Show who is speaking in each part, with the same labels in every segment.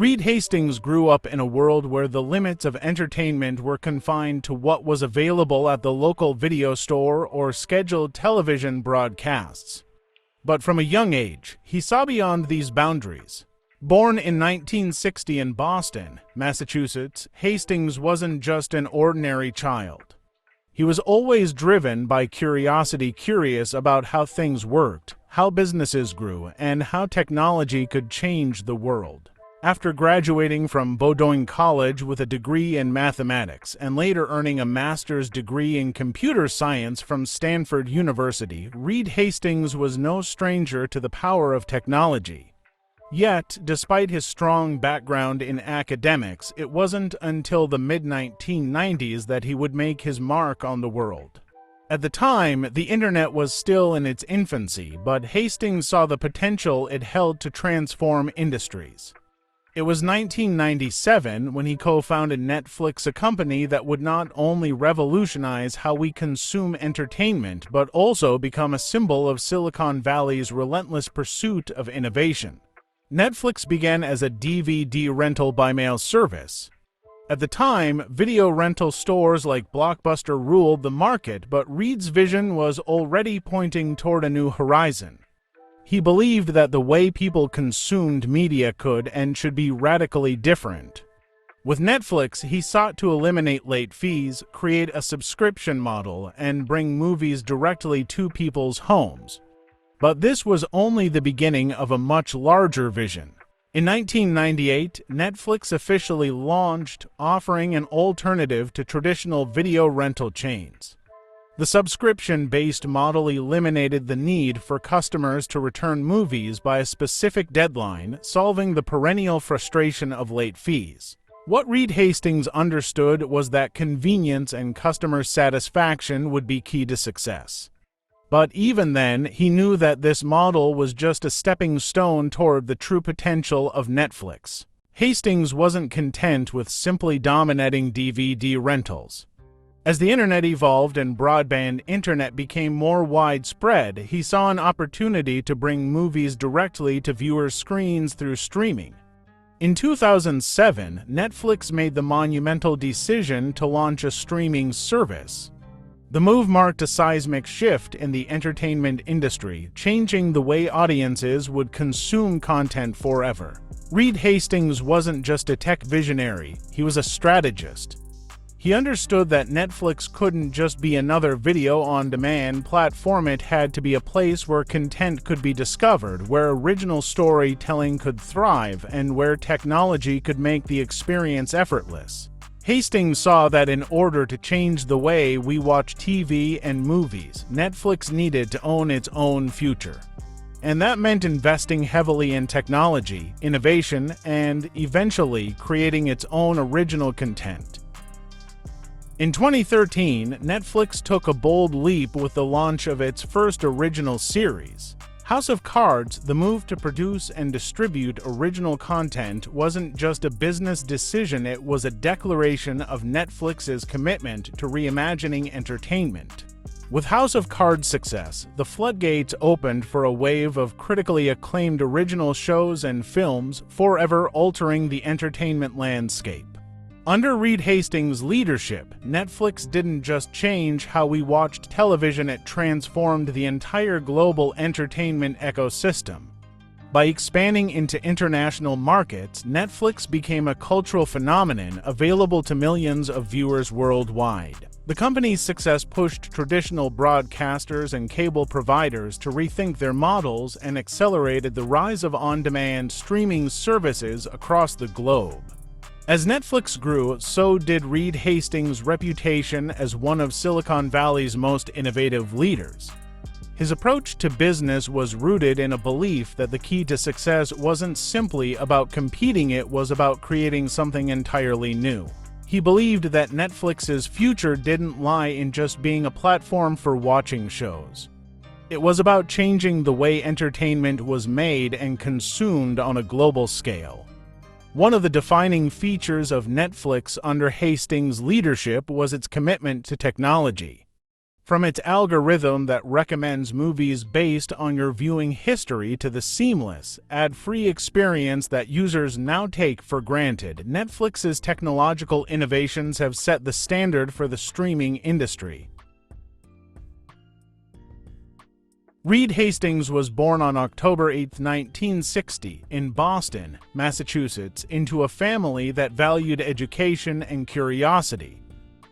Speaker 1: Reed Hastings grew up in a world where the limits of entertainment were confined to what was available at the local video store or scheduled television broadcasts. But from a young age, he saw beyond these boundaries. Born in 1960 in Boston, Massachusetts, Hastings wasn't just an ordinary child. He was always driven by curiosity, curious about how things worked, how businesses grew, and how technology could change the world. After graduating from Bowdoin College with a degree in mathematics and later earning a master's degree in computer science from Stanford University, Reed Hastings was no stranger to the power of technology. Yet, despite his strong background in academics, it wasn't until the mid-1990s that he would make his mark on the world. At the time, the internet was still in its infancy, but Hastings saw the potential it held to transform industries. It was 1997 when he co-founded Netflix, a company that would not only revolutionize how we consume entertainment, but also become a symbol of Silicon Valley's relentless pursuit of innovation. Netflix began as a DVD rental by mail service. At the time, video rental stores like Blockbuster ruled the market, but Reed's vision was already pointing toward a new horizon. He believed that the way people consumed media could and should be radically different. With Netflix, he sought to eliminate late fees, create a subscription model, and bring movies directly to people's homes. But this was only the beginning of a much larger vision. In 1998, Netflix officially launched, offering an alternative to traditional video rental chains. The subscription-based model eliminated the need for customers to return movies by a specific deadline, solving the perennial frustration of late fees. What Reed Hastings understood was that convenience and customer satisfaction would be key to success. But even then, he knew that this model was just a stepping stone toward the true potential of Netflix. Hastings wasn't content with simply dominating DVD rentals. As the internet evolved and broadband internet became more widespread, he saw an opportunity to bring movies directly to viewers' screens through streaming. In 2007, Netflix made the monumental decision to launch a streaming service. The move marked a seismic shift in the entertainment industry, changing the way audiences would consume content forever. Reed Hastings wasn't just a tech visionary, he was a strategist. He understood that Netflix couldn't just be another video-on-demand platform. It had to be a place where content could be discovered, where original storytelling could thrive, and where technology could make the experience effortless. Hastings saw that in order to change the way we watch TV and movies, Netflix needed to own its own future. And that meant investing heavily in technology, innovation, and eventually creating its own original content. In 2013, Netflix took a bold leap with the launch of its first original series. House of Cards, the move to produce and distribute original content wasn't just a business decision, it was a declaration of Netflix's commitment to reimagining entertainment. With House of Cards' success, the floodgates opened for a wave of critically acclaimed original shows and films, forever altering the entertainment landscape. Under Reed Hastings' leadership, Netflix didn't just change how we watched television, it transformed the entire global entertainment ecosystem. By expanding into international markets, Netflix became a cultural phenomenon available to millions of viewers worldwide. The company's success pushed traditional broadcasters and cable providers to rethink their models and accelerated the rise of on-demand streaming services across the globe. As Netflix grew, so did Reed Hastings' reputation as one of Silicon Valley's most innovative leaders. His approach to business was rooted in a belief that the key to success wasn't simply about competing, it was about creating something entirely new. He believed that Netflix's future didn't lie in just being a platform for watching shows. It was about changing the way entertainment was made and consumed on a global scale. One of the defining features of Netflix under Hastings' leadership was its commitment to technology. From its algorithm that recommends movies based on your viewing history to the seamless, ad-free experience that users now take for granted, Netflix's technological innovations have set the standard for the streaming industry. Reed Hastings was born on October 8, 1960, in Boston, Massachusetts, into a family that valued education and curiosity.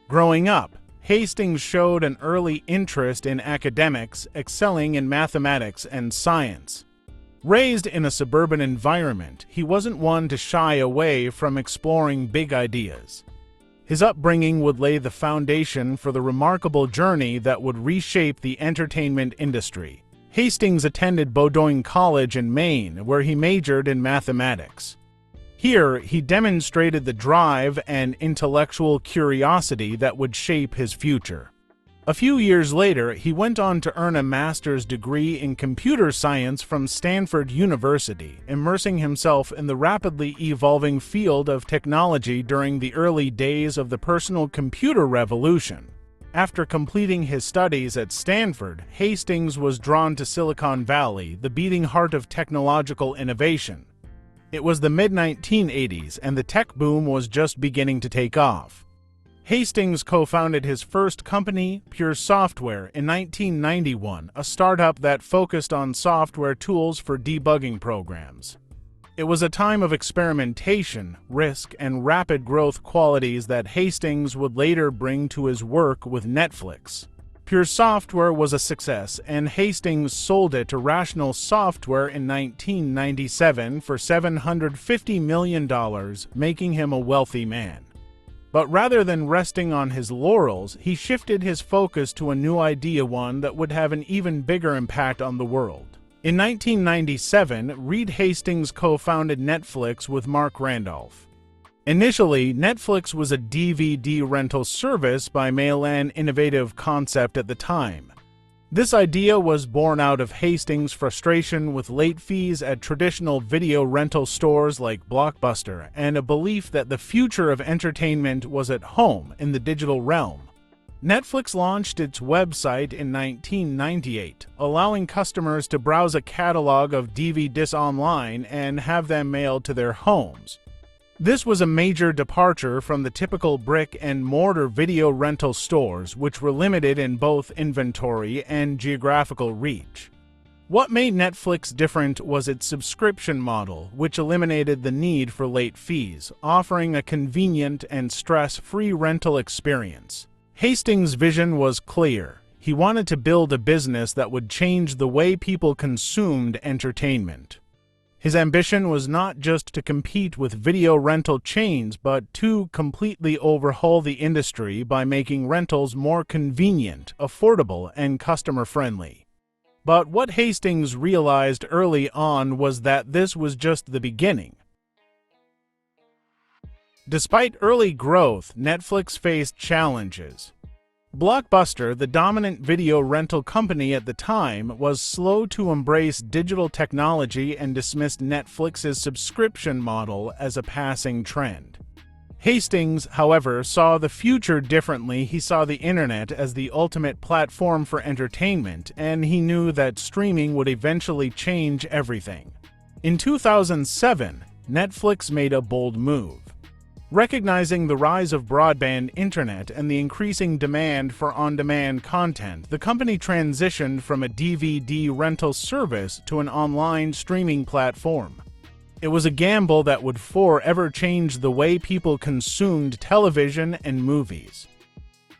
Speaker 1: Growing up, Hastings showed an early interest in academics, excelling in mathematics and science. Raised in a suburban environment, he wasn't one to shy away from exploring big ideas. His upbringing would lay the foundation for the remarkable journey that would reshape the entertainment industry. Hastings attended Bowdoin College in Maine, where he majored in mathematics. Here, he demonstrated the drive and intellectual curiosity that would shape his future. A few years later, he went on to earn a master's degree in computer science from Stanford University, immersing himself in the rapidly evolving field of technology during the early days of the personal computer revolution. After completing his studies at Stanford, Hastings was drawn to Silicon Valley, the beating heart of technological innovation. It was the mid-1980s, and the tech boom was just beginning to take off. Hastings co-founded his first company, Pure Software, in 1991, a startup that focused on software tools for debugging programs. It was a time of experimentation, risk, and rapid growth, qualities that Hastings would later bring to his work with Netflix. Pure Software was a success, and Hastings sold it to Rational Software in 1997 for $750 million, making him a wealthy man. But rather than resting on his laurels, he shifted his focus to a new idea, one that would have an even bigger impact on the world. In 1997, Reed Hastings co-founded Netflix with Mark Randolph. Initially, Netflix was a DVD rental service by mail, an innovative concept at the time. This idea was born out of Hastings' frustration with late fees at traditional video rental stores like Blockbuster, and a belief that the future of entertainment was at home in the digital realm. Netflix launched its website in 1998, allowing customers to browse a catalog of DVDs online and have them mailed to their homes. This was a major departure from the typical brick-and-mortar video rental stores, which were limited in both inventory and geographical reach. What made Netflix different was its subscription model, which eliminated the need for late fees, offering a convenient and stress-free rental experience. Hastings' vision was clear. He wanted to build a business that would change the way people consumed entertainment. His ambition was not just to compete with video rental chains, but to completely overhaul the industry by making rentals more convenient, affordable, and customer-friendly. But what Hastings realized early on was that this was just the beginning. Despite early growth, Netflix faced challenges. Blockbuster, the dominant video rental company at the time, was slow to embrace digital technology and dismissed Netflix's subscription model as a passing trend. Hastings, however, saw the future differently. He saw the internet as the ultimate platform for entertainment, and he knew that streaming would eventually change everything. In 2007, Netflix made a bold move. Recognizing the rise of broadband internet and the increasing demand for on-demand content, the company transitioned from a DVD rental service to an online streaming platform. It was a gamble that would forever change the way people consumed television and movies.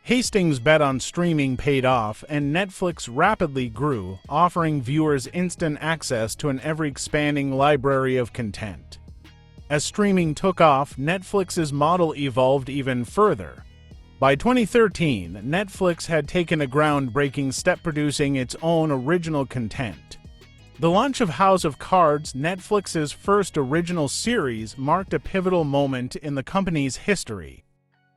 Speaker 1: Hastings' bet on streaming paid off, and Netflix rapidly grew, offering viewers instant access to an ever-expanding library of content. As streaming took off, Netflix's model evolved even further. By 2013, Netflix had taken a groundbreaking step, producing its own original content. The launch of House of Cards, Netflix's first original series, marked a pivotal moment in the company's history.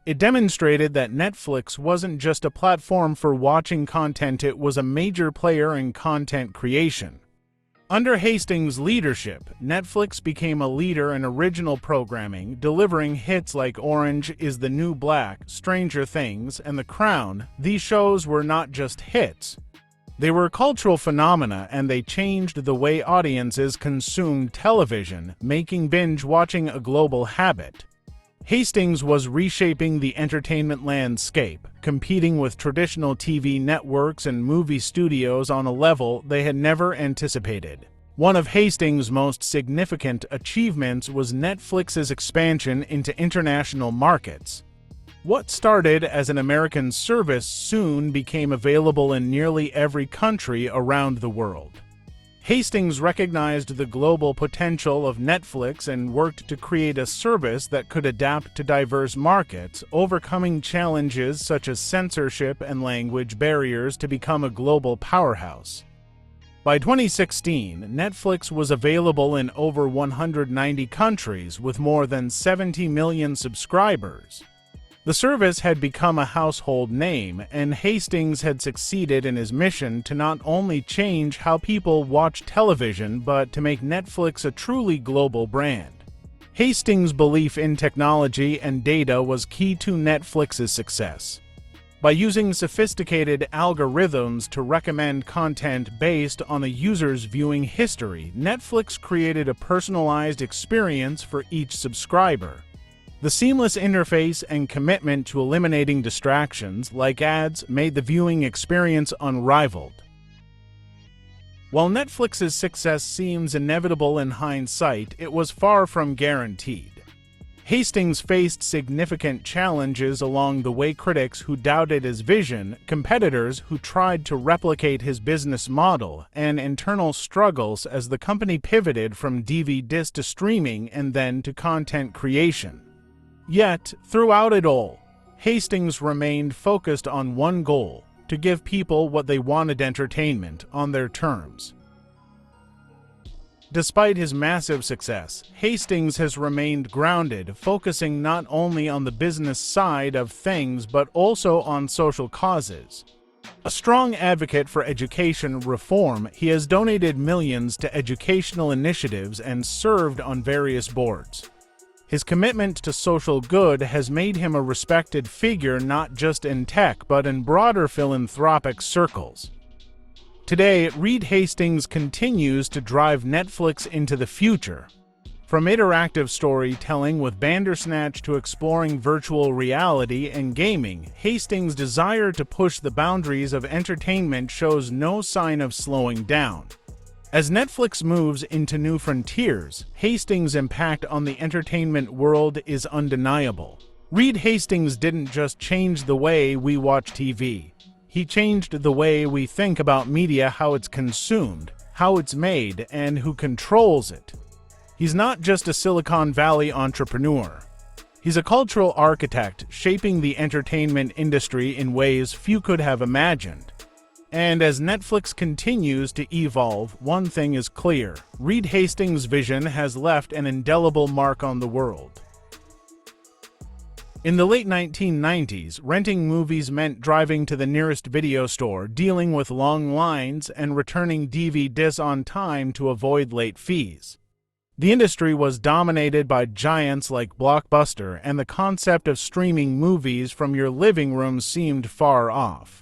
Speaker 1: It demonstrated that Netflix wasn't just a platform for watching content, it was a major player in content creation. Under Hastings' leadership, Netflix became a leader in original programming, delivering hits like Orange is the New Black, Stranger Things, and The Crown. These shows were not just hits. They were cultural phenomena, and they changed the way audiences consumed television, making binge-watching a global habit. Hastings was reshaping the entertainment landscape, competing with traditional TV networks and movie studios on a level they had never anticipated. One of Hastings' most significant achievements was Netflix's expansion into international markets. What started as an American service soon became available in nearly every country around the world. Hastings recognized the global potential of Netflix and worked to create a service that could adapt to diverse markets, overcoming challenges such as censorship and language barriers to become a global powerhouse. By 2016, Netflix was available in over 190 countries with more than 70 million subscribers. The service had become a household name, and Hastings had succeeded in his mission to not only change how people watch television, but to make Netflix a truly global brand. Hastings' belief in technology and data was key to Netflix's success. By using sophisticated algorithms to recommend content based on a user's viewing history, Netflix created a personalized experience for each subscriber. The seamless interface and commitment to eliminating distractions, like ads, made the viewing experience unrivaled. While Netflix's success seems inevitable in hindsight, it was far from guaranteed. Hastings faced significant challenges along the way: critics who doubted his vision, competitors who tried to replicate his business model, and internal struggles as the company pivoted from DVD to streaming and then to content creation. Yet, throughout it all, Hastings remained focused on one goal: to give people what they wanted, entertainment on their terms. Despite his massive success, Hastings has remained grounded, focusing not only on the business side of things but also on social causes. A strong advocate for education reform, he has donated millions to educational initiatives and served on various boards. His commitment to social good has made him a respected figure not just in tech but in broader philanthropic circles. Today, Reed Hastings continues to drive Netflix into the future. From interactive storytelling with Bandersnatch to exploring virtual reality and gaming, Hastings' desire to push the boundaries of entertainment shows no sign of slowing down. As Netflix moves into new frontiers, Hastings' impact on the entertainment world is undeniable. Reed Hastings didn't just change the way we watch TV. He changed the way we think about media, how it's consumed, how it's made, and who controls it. He's not just a Silicon Valley entrepreneur. He's a cultural architect shaping the entertainment industry in ways few could have imagined. And as Netflix continues to evolve, one thing is clear: Reed Hastings' vision has left an indelible mark on the world. In the late 1990s, renting movies meant driving to the nearest video store, dealing with long lines, and returning DVDs on time to avoid late fees. The industry was dominated by giants like Blockbuster, and the concept of streaming movies from your living room seemed far off.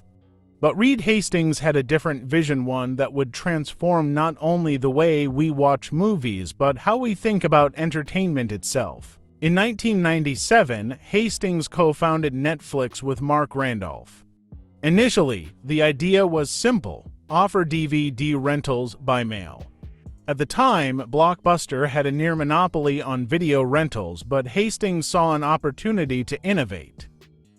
Speaker 1: But Reed Hastings had a different vision, one that would transform not only the way we watch movies, but how we think about entertainment itself. In 1997, Hastings co-founded Netflix with Mark Randolph. Initially, the idea was simple: offer DVD rentals by mail. At the time, Blockbuster had a near monopoly on video rentals, but Hastings saw an opportunity to innovate.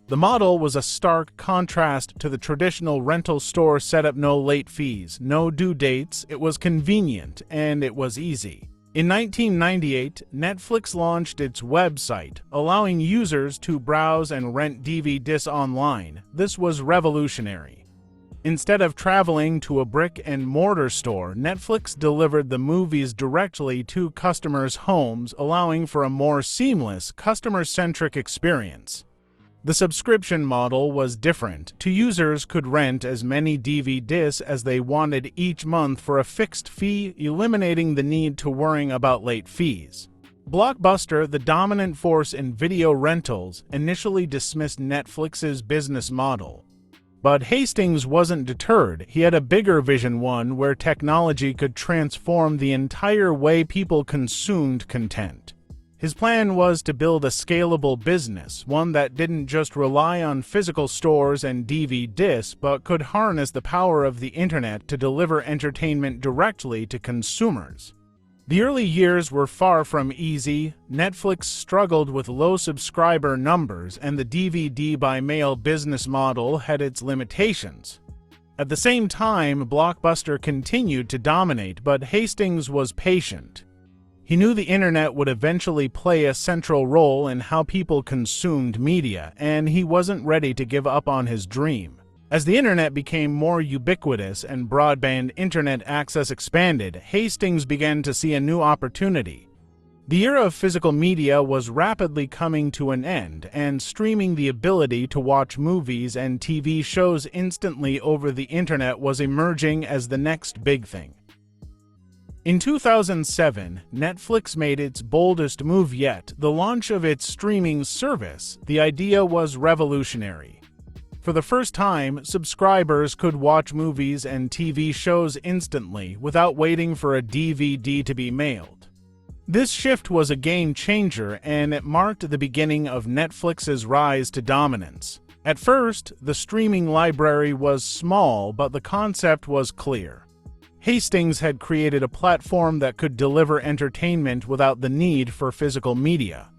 Speaker 1: The model was a stark contrast to the traditional rental store setup: no late fees, no due dates. It was convenient, and it was easy. In 1998, Netflix launched its website, allowing users to browse and rent DVDs online. This was revolutionary. Instead of traveling to a brick-and-mortar store, Netflix delivered the movies directly to customers' homes, allowing for a more seamless, customer-centric experience. The subscription model was different. Two users could rent as many DVDs as they wanted each month for a fixed fee, eliminating the need to worry about late fees. Blockbuster, the dominant force in video rentals, initially dismissed Netflix's business model. But Hastings wasn't deterred. He had a bigger vision, one where technology could transform the entire way people consumed content. His plan was to build a scalable business, one that didn't just rely on physical stores and DVDs, but could harness the power of the internet to deliver entertainment directly to consumers. The early years were far from easy. Netflix struggled with low subscriber numbers, and the DVD by mail business model had its limitations. At the same time, Blockbuster continued to dominate, but Hastings was patient. He knew the internet would eventually play a central role in how people consumed media, and he wasn't ready to give up on his dream. As the internet became more ubiquitous and broadband internet access expanded, Hastings began to see a new opportunity. The era of physical media was rapidly coming to an end, and streaming, the ability to watch movies and TV shows instantly over the internet, was emerging as the next big thing. In 2007, Netflix made its boldest move yet, the launch of its streaming service. The idea was revolutionary. For the first time, subscribers could watch movies and TV shows instantly without waiting for a DVD to be mailed. This shift was a game changer, and it marked the beginning of Netflix's rise to dominance. At first, the streaming library was small, but the concept was clear. Hastings had created a platform that could deliver entertainment without the need for physical media.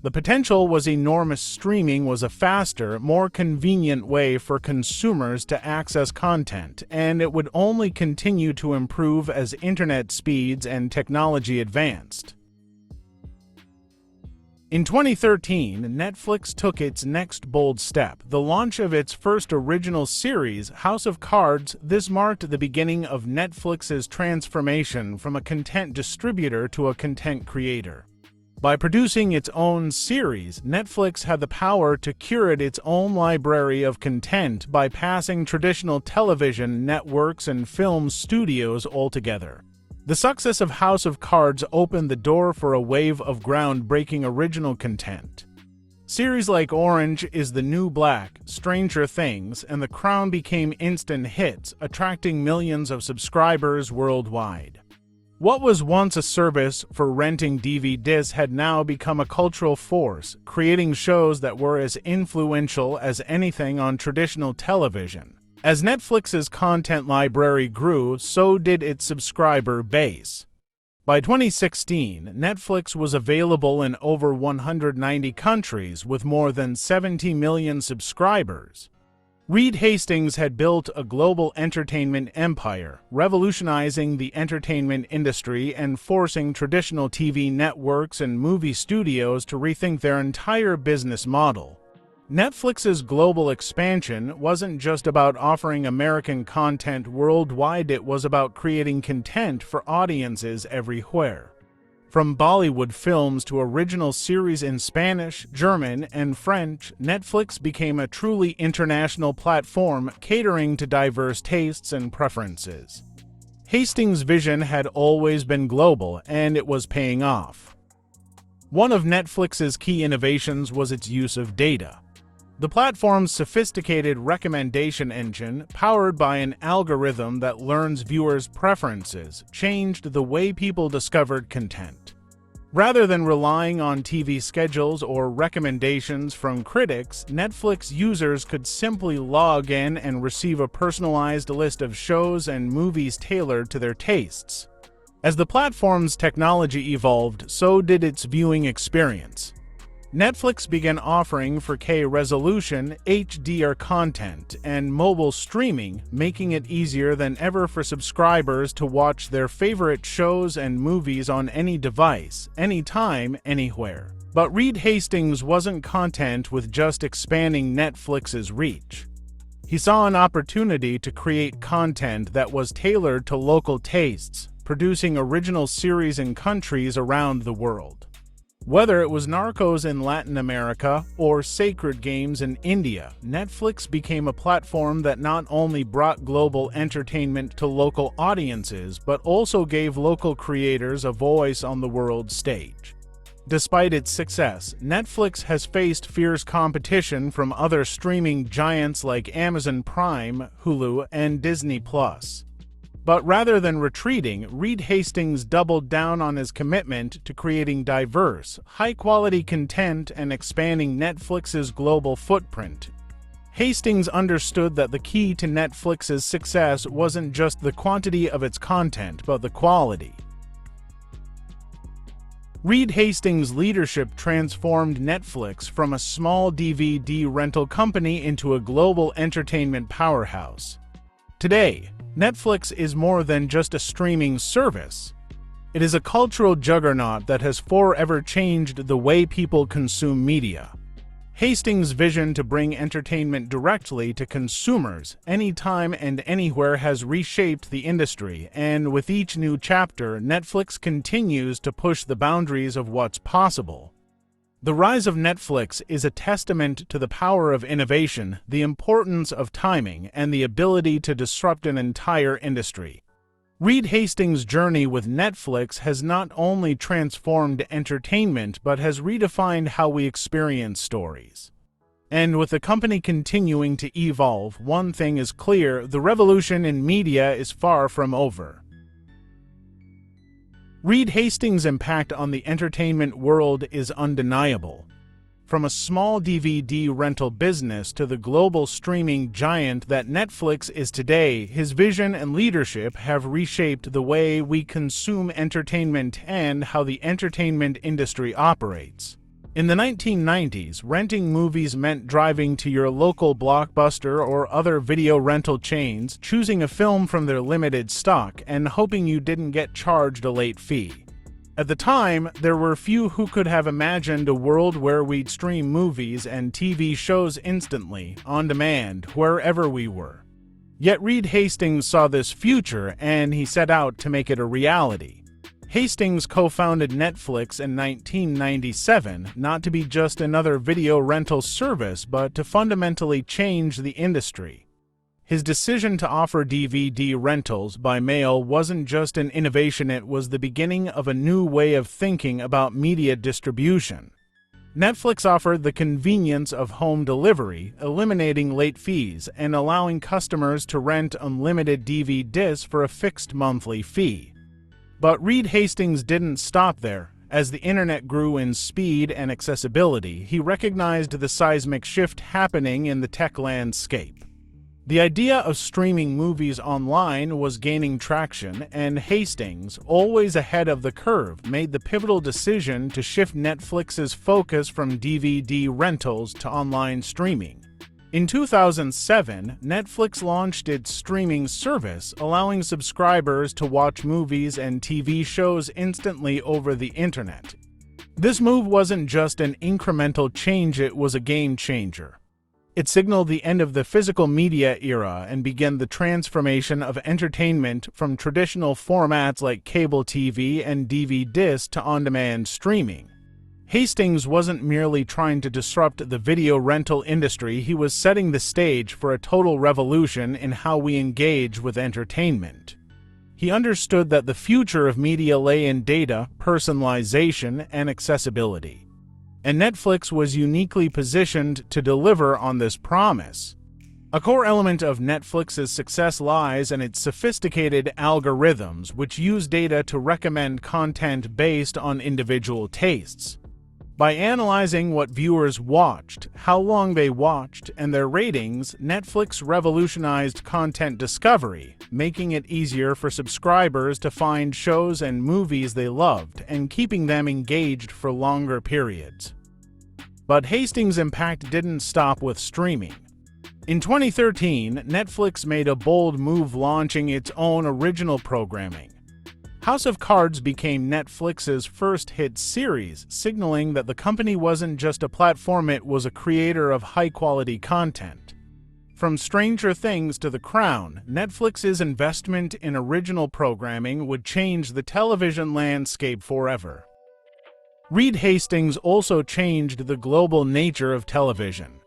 Speaker 1: The potential was enormous. Streaming was a faster, more convenient way for consumers to access content, and it would only continue to improve as internet speeds and technology advanced. In 2013, Netflix took its next bold step, the launch of its first original series, House of Cards. This marked the beginning of Netflix's transformation from a content distributor to a content creator. By producing its own series, Netflix had the power to curate its own library of content, bypassing traditional television networks and film studios altogether. The success of House of Cards opened the door for a wave of groundbreaking original content. Series like Orange is the New Black, Stranger Things, and The Crown became instant hits, attracting millions of subscribers worldwide. What was once a service for renting DVDs had now become a cultural force, creating shows that were as influential as anything on traditional television. As Netflix's content library grew, so did its subscriber base. By 2016, Netflix was available in over 190 countries with more than 70 million subscribers. Reed Hastings had built a global entertainment empire, revolutionizing the entertainment industry and forcing traditional TV networks and movie studios to rethink their entire business model. Netflix's global expansion wasn't just about offering American content worldwide, it was about creating content for audiences everywhere. From Bollywood films to original series in Spanish, German, and French, Netflix became a truly international platform catering to diverse tastes and preferences. Hastings' vision had always been global, and it was paying off. One of Netflix's key innovations was its use of data. The platform's sophisticated recommendation engine, powered by an algorithm that learns viewers' preferences, changed the way people discovered content. Rather than relying on TV schedules or recommendations from critics, Netflix users could simply log in and receive a personalized list of shows and movies tailored to their tastes. As the platform's technology evolved, so did its viewing experience. Netflix began offering 4K resolution, HDR content, and mobile streaming, making it easier than ever for subscribers to watch their favorite shows and movies on any device, anytime, anywhere. But Reed Hastings wasn't content with just expanding Netflix's reach. He saw an opportunity to create content that was tailored to local tastes, producing original series in countries around the world. Whether it was Narcos in Latin America or Sacred Games in India, Netflix became a platform that not only brought global entertainment to local audiences, but also gave local creators a voice on the world stage. Despite its success, Netflix has faced fierce competition from other streaming giants like Amazon Prime, Hulu, and Disney+. But rather than retreating, Reed Hastings doubled down on his commitment to creating diverse, high-quality content and expanding Netflix's global footprint. Hastings understood that the key to Netflix's success wasn't just the quantity of its content, but the quality. Reed Hastings' leadership transformed Netflix from a small DVD rental company into a global entertainment powerhouse. Today, Netflix is more than just a streaming service. It is a cultural juggernaut that has forever changed the way people consume media. Hastings' vision to bring entertainment directly to consumers anytime and anywhere has reshaped the industry, and with each new chapter, Netflix continues to push the boundaries of what's possible. The rise of Netflix is a testament to the power of innovation, the importance of timing, and the ability to disrupt an entire industry. Reed Hastings' journey with Netflix has not only transformed entertainment, but has redefined how we experience stories. And with the company continuing to evolve, one thing is clear: the revolution in media is far from over. Reed Hastings' impact on the entertainment world is undeniable. From a small DVD rental business to the global streaming giant that Netflix is today, his vision and leadership have reshaped the way we consume entertainment and how the entertainment industry operates. In the 1990s, renting movies meant driving to your local Blockbuster or other video rental chains, choosing a film from their limited stock, and hoping you didn't get charged a late fee. At the time, there were few who could have imagined a world where we'd stream movies and TV shows instantly, on demand, wherever we were. Yet Reed Hastings saw this future, and he set out to make it a reality. Hastings co-founded Netflix in 1997, not to be just another video rental service, but to fundamentally change the industry. His decision to offer DVD rentals by mail wasn't just an innovation, it was the beginning of a new way of thinking about media distribution. Netflix offered the convenience of home delivery, eliminating late fees, and allowing customers to rent unlimited DVD discs for a fixed monthly fee. But Reed Hastings didn't stop there. As the internet grew in speed and accessibility, he recognized the seismic shift happening in the tech landscape. The idea of streaming movies online was gaining traction, and Hastings, always ahead of the curve, made the pivotal decision to shift Netflix's focus from DVD rentals to online streaming. In 2007, Netflix launched its streaming service, allowing subscribers to watch movies and TV shows instantly over the internet. This move wasn't just an incremental change, it was a game changer. It signaled the end of the physical media era and began the transformation of entertainment from traditional formats like cable TV and DVD discs to on-demand streaming. Hastings wasn't merely trying to disrupt the video rental industry, he was setting the stage for a total revolution in how we engage with entertainment. He understood that the future of media lay in data, personalization, and accessibility. And Netflix was uniquely positioned to deliver on this promise. A core element of Netflix's success lies in its sophisticated algorithms, which use data to recommend content based on individual tastes. By analyzing what viewers watched, how long they watched, and their ratings, Netflix revolutionized content discovery, making it easier for subscribers to find shows and movies they loved and keeping them engaged for longer periods. But Hastings' impact didn't stop with streaming. In 2013, Netflix made a bold move, launching its own original programming. House of Cards became Netflix's first hit series, signaling that the company wasn't just a platform, it was a creator of high-quality content. From Stranger Things to The Crown, Netflix's investment in original programming would change the television landscape forever. Reed Hastings also changed the global nature of television.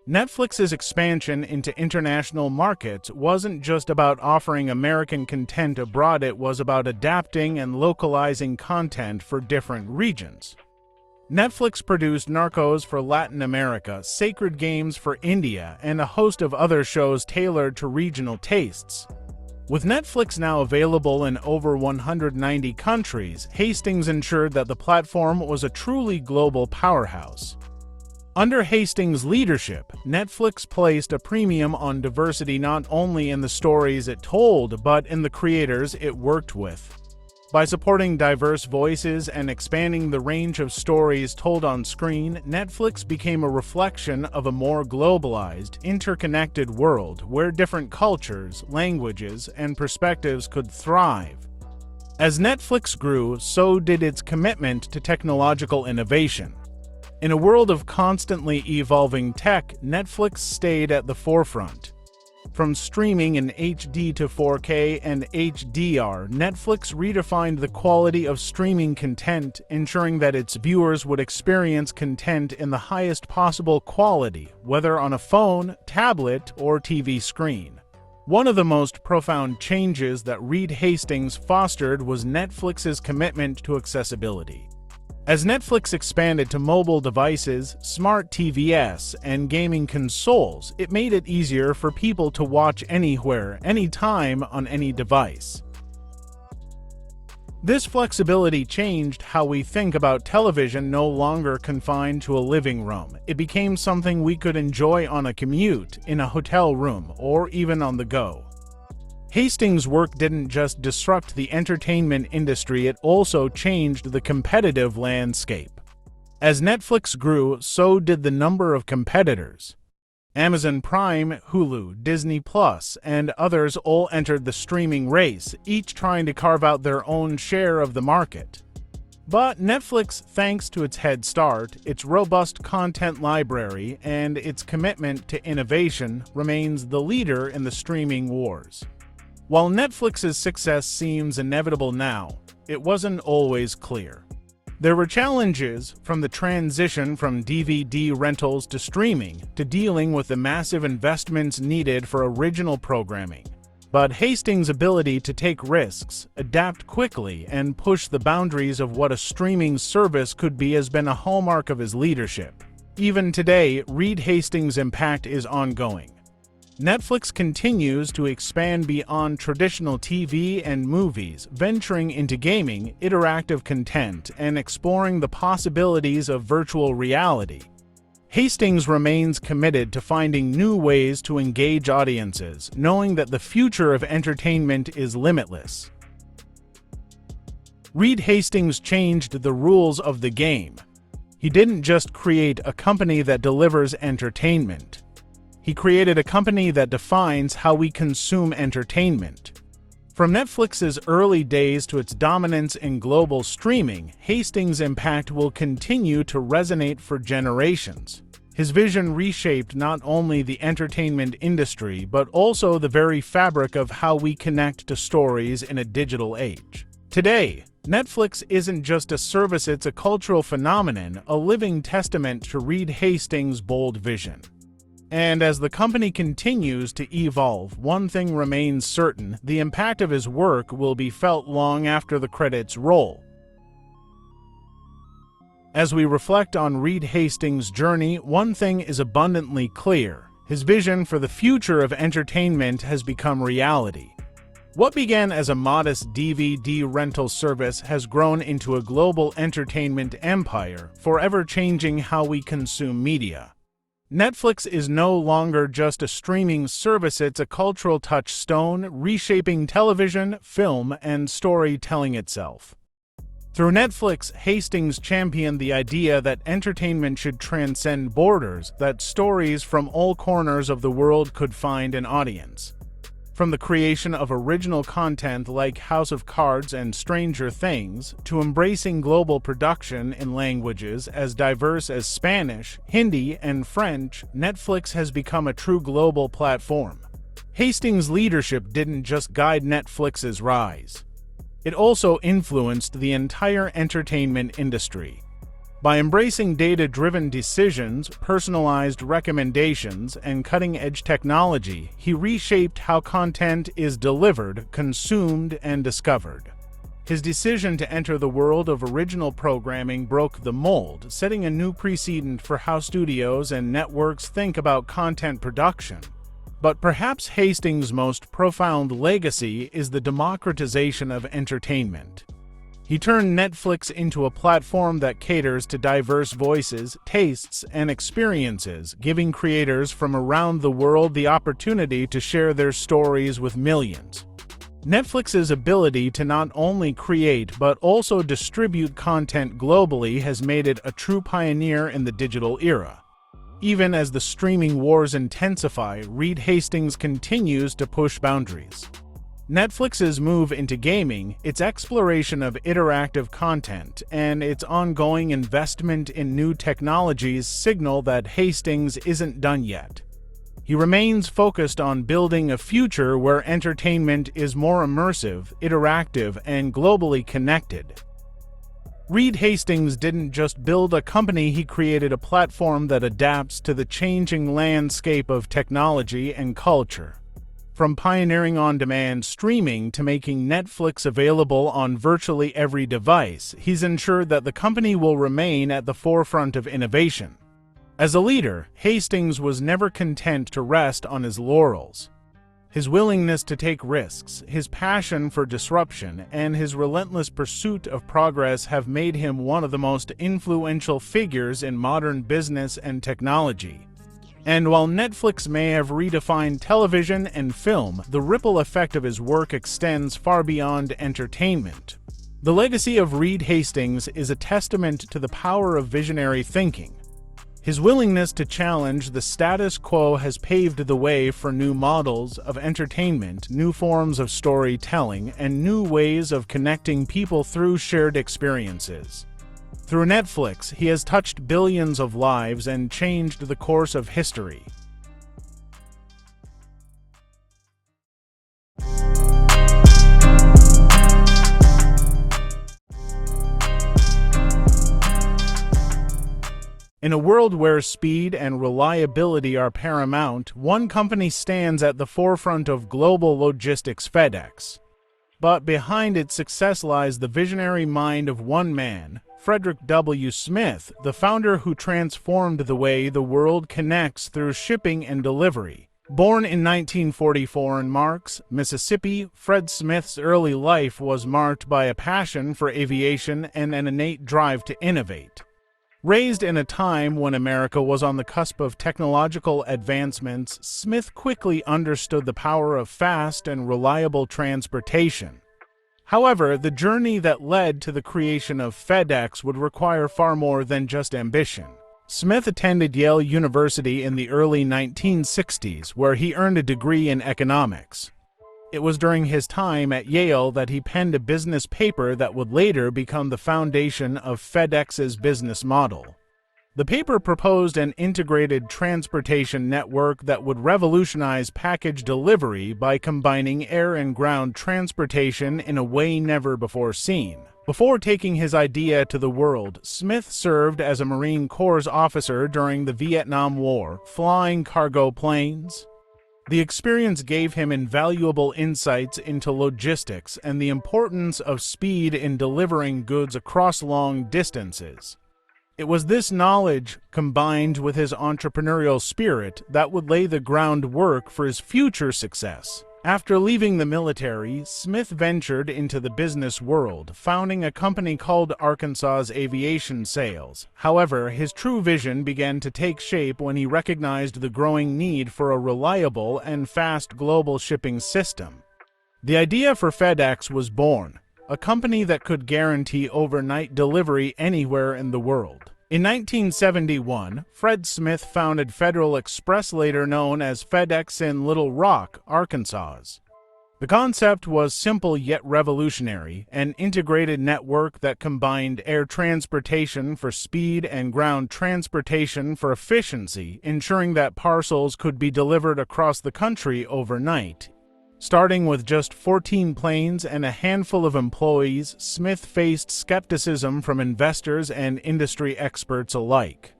Speaker 1: Netflix's expansion into international markets wasn't just about offering American content abroad, it was about adapting and localizing content for different regions. Netflix produced Narcos for Latin America, Sacred Games for India, and a host of other shows tailored to regional tastes. With Netflix now available in over 190 countries, Hastings ensured that the platform was a truly global powerhouse. Under Hastings' leadership, Netflix placed a premium on diversity not only in the stories it told, but in the creators it worked with. By supporting diverse voices and expanding the range of stories told on screen, Netflix became a reflection of a more globalized, interconnected world where different cultures, languages, and perspectives could thrive. As Netflix grew, so did its commitment to technological innovation. In a world of constantly evolving tech, Netflix stayed at the forefront. From streaming in HD to 4K and HDR, Netflix redefined the quality of streaming content, ensuring that its viewers would experience content in the highest possible quality, whether on a phone, tablet, or TV screen. One of the most profound changes that Reed Hastings fostered was Netflix's commitment to accessibility. As Netflix expanded to mobile devices, smart TVs, and gaming consoles, it made it easier for people to watch anywhere, anytime, on any device. This flexibility changed how we think about television, no longer confined to a living room. It became something we could enjoy on a commute, in a hotel room, or even on the go. Hastings' work didn't just disrupt the entertainment industry, it also changed the competitive landscape. As Netflix grew, so did the number of competitors. Amazon Prime, Hulu, Disney+, and others all entered the streaming race, each trying to carve out their own share of the market. But Netflix, thanks to its head start, its robust content library, and its commitment to innovation, remains the leader in the streaming wars. While Netflix's success seems inevitable now, it wasn't always clear. There were challenges, from the transition from DVD rentals to streaming, to dealing with the massive investments needed for original programming. But Hastings' ability to take risks, adapt quickly, and push the boundaries of what a streaming service could be has been a hallmark of his leadership. Even today, Reed Hastings' impact is ongoing. Netflix continues to expand beyond traditional TV and movies, venturing into gaming, interactive content, and exploring the possibilities of virtual reality. Hastings remains committed to finding new ways to engage audiences, knowing that the future of entertainment is limitless. Reed Hastings changed the rules of the game. He didn't just create a company that delivers entertainment. He created a company that defines how we consume entertainment. From Netflix's early days to its dominance in global streaming, Hastings' impact will continue to resonate for generations. His vision reshaped not only the entertainment industry, but also the very fabric of how we connect to stories in a digital age. Today, Netflix isn't just a service, it's a cultural phenomenon, a living testament to Reed Hastings' bold vision. And as the company continues to evolve, one thing remains certain: the impact of his work will be felt long after the credits roll. As we reflect on Reed Hastings' journey, one thing is abundantly clear: his vision for the future of entertainment has become reality. What began as a modest DVD rental service has grown into a global entertainment empire, forever changing how we consume media. Netflix is no longer just a streaming service, it's a cultural touchstone, reshaping television, film, and storytelling itself. Through Netflix, Hastings championed the idea that entertainment should transcend borders, that stories from all corners of the world could find an audience. From the creation of original content like House of Cards and Stranger Things, to embracing global production in languages as diverse as Spanish, Hindi, and French, Netflix has become a true global platform. Hastings' leadership didn't just guide Netflix's rise. It also influenced the entire entertainment industry. By embracing data-driven decisions, personalized recommendations, and cutting-edge technology, he reshaped how content is delivered, consumed, and discovered. His decision to enter the world of original programming broke the mold, setting a new precedent for how studios and networks think about content production. But perhaps Hastings' most profound legacy is the democratization of entertainment. He turned Netflix into a platform that caters to diverse voices, tastes, and experiences, giving creators from around the world the opportunity to share their stories with millions. Netflix's ability to not only create but also distribute content globally has made it a true pioneer in the digital era. Even as the streaming wars intensify, Reed Hastings continues to push boundaries. Netflix's move into gaming, its exploration of interactive content, and its ongoing investment in new technologies signal that Hastings isn't done yet. He remains focused on building a future where entertainment is more immersive, interactive, and globally connected. Reed Hastings didn't just build a company, he created a platform that adapts to the changing landscape of technology and culture. From pioneering on-demand streaming to making Netflix available on virtually every device, he's ensured that the company will remain at the forefront of innovation. As a leader, Hastings was never content to rest on his laurels. His willingness to take risks, his passion for disruption, and his relentless pursuit of progress have made him one of the most influential figures in modern business and technology. And while Netflix may have redefined television and film, the ripple effect of his work extends far beyond entertainment. The legacy of Reed Hastings is a testament to the power of visionary thinking. His willingness to challenge the status quo has paved the way for new models of entertainment, new forms of storytelling, and new ways of connecting people through shared experiences. Through Netflix, he has touched billions of lives and changed the course of history. In a world where speed and reliability are paramount, one company stands at the forefront of global logistics: FedEx. But behind its success lies the visionary mind of one man, Frederick W. Smith, the founder who transformed the way the world connects through shipping and delivery. Born in 1944 in Marks, Mississippi, Fred Smith's early life was marked by a passion for aviation and an innate drive to innovate. Raised in a time when America was on the cusp of technological advancements, Smith quickly understood the power of fast and reliable transportation. However, the journey that led to the creation of FedEx would require far more than just ambition. Smith attended Yale University in the early 1960s, where he earned a degree in economics. It was during his time at Yale that he penned a business paper that would later become the foundation of FedEx's business model. The paper proposed an integrated transportation network that would revolutionize package delivery by combining air and ground transportation in a way never before seen. Before taking his idea to the world, Smith served as a Marine Corps officer during the Vietnam War, flying cargo planes. The experience gave him invaluable insights into logistics and the importance of speed in delivering goods across long distances. It was this knowledge, combined with his entrepreneurial spirit, that would lay the groundwork for his future success. After leaving the military, Smith ventured into the business world, founding a company called Arkansas Aviation Sales. However, his true vision began to take shape when he recognized the growing need for a reliable and fast global shipping system. The idea for FedEx was born, a company that could guarantee overnight delivery anywhere in the world. In 1971, Fred Smith founded Federal Express, later known as FedEx, in Little Rock, Arkansas. The concept was simple yet revolutionary, an integrated network that combined air transportation for speed and ground transportation for efficiency, ensuring that parcels could be delivered across the country overnight. Starting with just 14 planes and a handful of employees, Smith faced skepticism from investors and industry experts alike.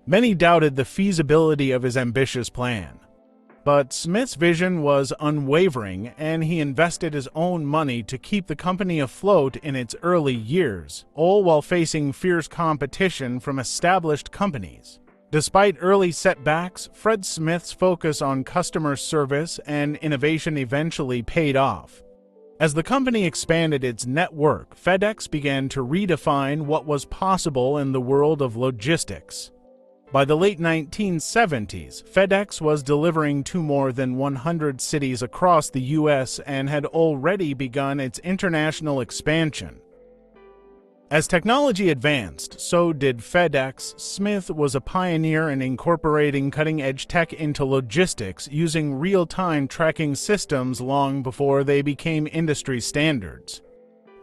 Speaker 1: Many doubted the feasibility of his ambitious plan. But Smith's vision was unwavering, and he invested his own money to keep the company afloat in its early years, all while facing fierce competition from established companies. Despite early setbacks, Fred Smith's focus on customer service and innovation eventually paid off. As the company expanded its network, FedEx began to redefine what was possible in the world of logistics. By the late 1970s, FedEx was delivering to more than 100 cities across the U.S. and had already begun its international expansion. As technology advanced, so did FedEx. Smith was a pioneer in incorporating cutting-edge tech into logistics using real-time tracking systems long before they became industry standards.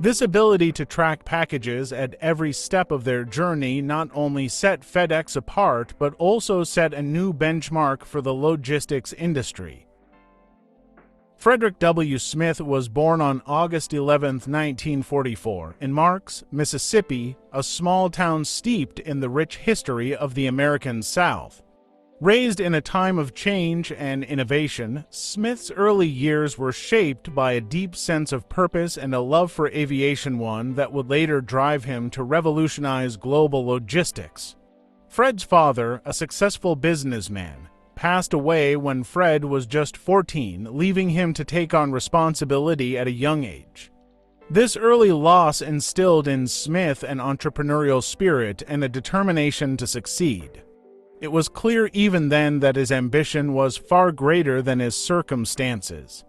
Speaker 1: This ability to track packages at every step of their journey not only set FedEx apart but also set a new benchmark for the logistics industry. Frederick W. Smith was born on August 11, 1944, in Marks, Mississippi, a small town steeped in the rich history of the American South. Raised in a time of change and innovation, Smith's early years were shaped by a deep sense of purpose and a love for aviation, one that would later drive him to revolutionize global logistics. Fred's father, a successful businessman, passed away when Fred was just 14, leaving him to take on responsibility at a young age. This early loss instilled in Smith an entrepreneurial spirit and a determination to succeed. It was clear even then that his ambition was far greater than his circumstances.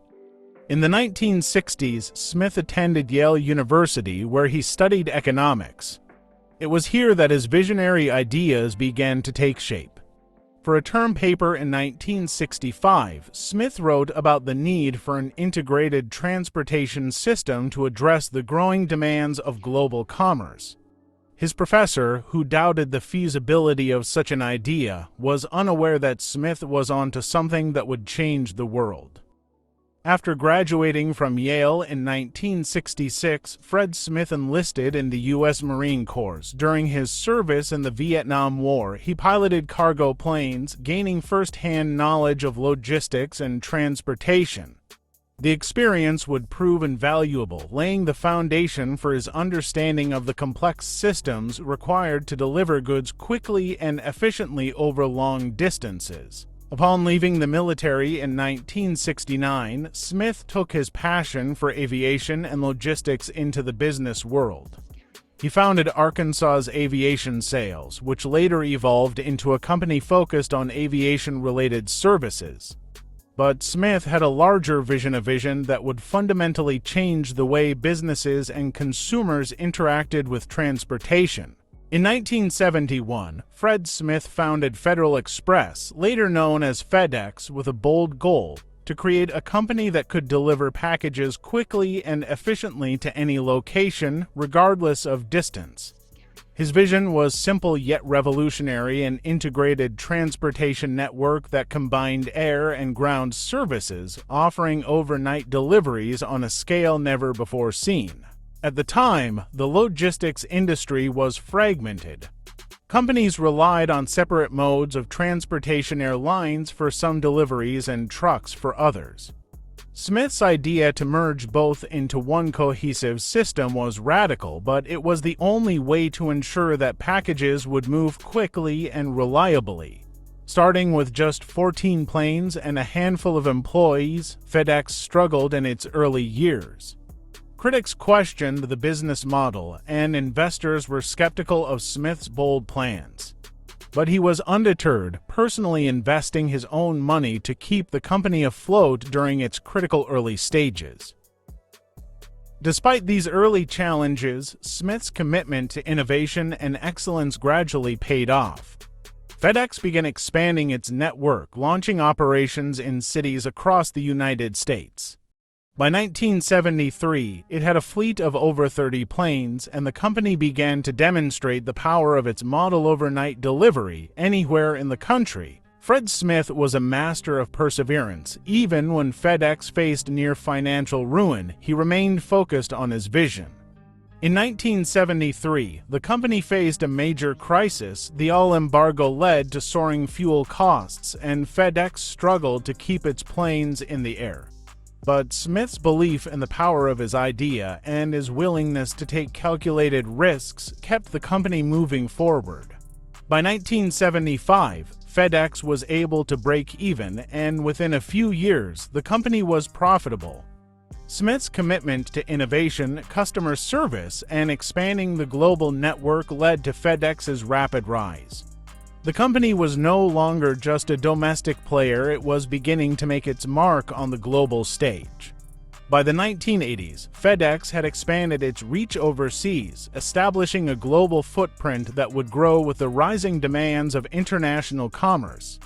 Speaker 1: In the 1960s, Smith attended Yale University, where he studied economics. It was here that his visionary ideas began to take shape. For a term paper in 1965, Smith wrote about the need for an integrated transportation system to address the growing demands of global commerce. His professor, who doubted the feasibility of such an idea, was unaware that Smith was onto something that would change the world. After graduating from Yale in 1966, Fred Smith enlisted in the U.S. Marine Corps. During his service in the Vietnam War, he piloted cargo planes, gaining first-hand knowledge of logistics and transportation. The experience would prove invaluable, laying the foundation for his understanding of the complex systems required to deliver goods quickly and efficiently over long distances. Upon leaving the military in 1969, Smith took his passion for aviation and logistics into the business world. He founded Arkansas's Aviation Sales, which later evolved into a company focused on aviation-related services. But Smith had a larger vision that would fundamentally change the way businesses and consumers interacted with transportation. In 1971, Fred Smith founded Federal Express, later known as FedEx, with a bold goal: to create a company that could deliver packages quickly and efficiently to any location, regardless of distance. His vision was simple yet revolutionary: an integrated transportation network that combined air and ground services, offering overnight deliveries on a scale never before seen. At the time, the logistics industry was fragmented. Companies relied on separate modes of transportation: airlines for some deliveries and trucks for others. Smith's idea to merge both into one cohesive system was radical, but it was the only way to ensure that packages would move quickly and reliably. Starting with just 14 planes and a handful of employees, FedEx struggled in its early years. Critics questioned the business model, and investors were skeptical of Smith's bold plans. But he was undeterred, personally investing his own money to keep the company afloat during its critical early stages. Despite these early challenges, Smith's commitment to innovation and excellence gradually paid off. FedEx began expanding its network, launching operations in cities across the United States. By 1973, it had a fleet of over 30 planes, and the company began to demonstrate the power of its model: overnight delivery anywhere in the country, Fred Smith was a master of perseverance. Even when FedEx faced near financial ruin, he remained focused on his vision. In 1973, the company faced a major crisis. The oil embargo led to soaring fuel costs, and FedEx struggled to keep its planes in the air. But Smith's belief in the power of his idea and his willingness to take calculated risks kept the company moving forward. By 1975, FedEx was able to break even, and within a few years, the company was profitable. Smith's commitment to innovation, customer service, and expanding the global network led to FedEx's rapid rise. The company was no longer just a domestic player, it was beginning to make its mark on the global stage. By the 1980s, FedEx had expanded its reach overseas, establishing a global footprint that would grow with the rising demands of international commerce.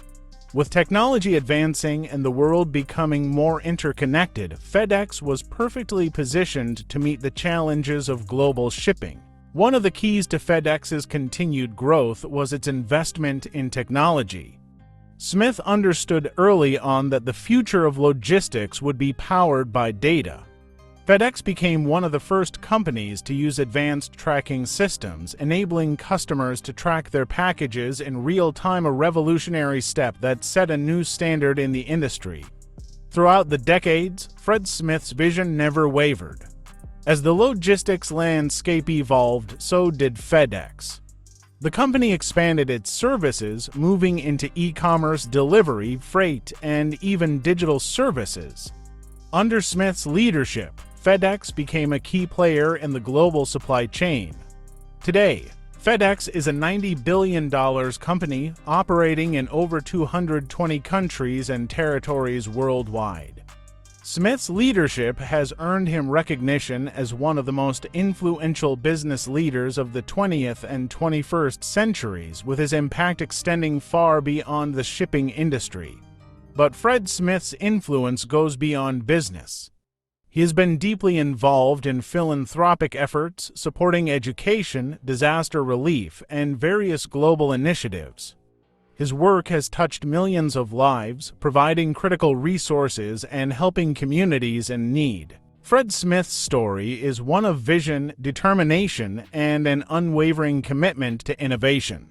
Speaker 1: With technology advancing and the world becoming more interconnected, FedEx was perfectly positioned to meet the challenges of global shipping. One of the keys to FedEx's continued growth was its investment in technology. Smith understood early on that the future of logistics would be powered by data. FedEx became one of the first companies to use advanced tracking systems, enabling customers to track their packages in real time, a revolutionary step that set a new standard in the industry. Throughout the decades, Fred Smith's vision never wavered. As the logistics landscape evolved, so did FedEx. The company expanded its services, moving into e-commerce, delivery, freight, and even digital services. Under Smith's leadership, FedEx became a key player in the global supply chain. Today, FedEx is a $90 billion company operating in over 220 countries and territories worldwide. Smith's leadership has earned him recognition as one of the most influential business leaders of the 20th and 21st centuries, with his impact extending far beyond the shipping industry. But Fred Smith's influence goes beyond business. He has been deeply involved in philanthropic efforts, supporting education, disaster relief, and various global initiatives. His work has touched millions of lives, providing critical resources and helping communities in need. Fred Smith's story is one of vision, determination, and an unwavering commitment to innovation.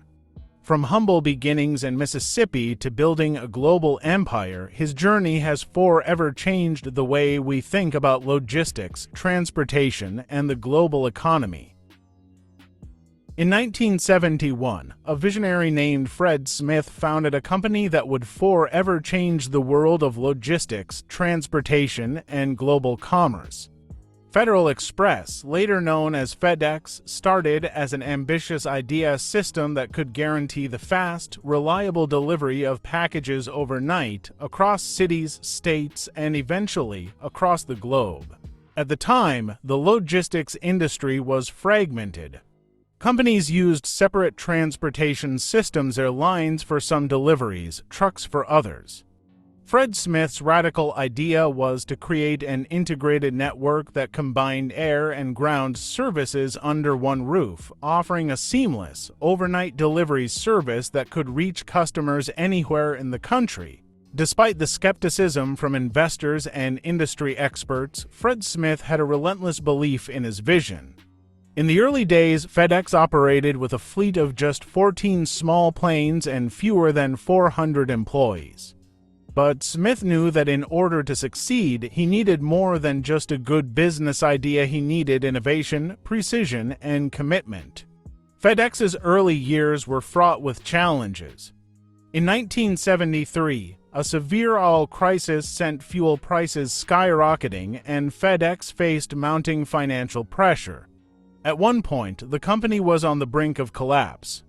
Speaker 1: From humble beginnings in Mississippi to building a global empire, his journey has forever changed the way we think about logistics, transportation, and the global economy. In 1971, a visionary named Fred Smith founded a company that would forever change the world of logistics, transportation, and global commerce. Federal Express, later known as FedEx, started as an ambitious idea system that could guarantee the fast, reliable delivery of packages overnight across cities, states, and eventually across the globe. At the time, the logistics industry was fragmented. Companies used separate transportation systems, airlines for some deliveries, trucks for others. Fred Smith's radical idea was to create an integrated network that combined air and ground services under one roof, offering a seamless, overnight delivery service that could reach customers anywhere in the country. Despite the skepticism from investors and industry experts, Fred Smith had a relentless belief in his vision. In the early days, FedEx operated with a fleet of just 14 small planes and fewer than 400 employees. But Smith knew that in order to succeed, he needed more than just a good business idea. He needed innovation, precision, and commitment. FedEx's early years were fraught with challenges. In 1973, a severe oil crisis sent fuel prices skyrocketing, and FedEx faced mounting financial pressure. At one point, the company was on the brink of collapse.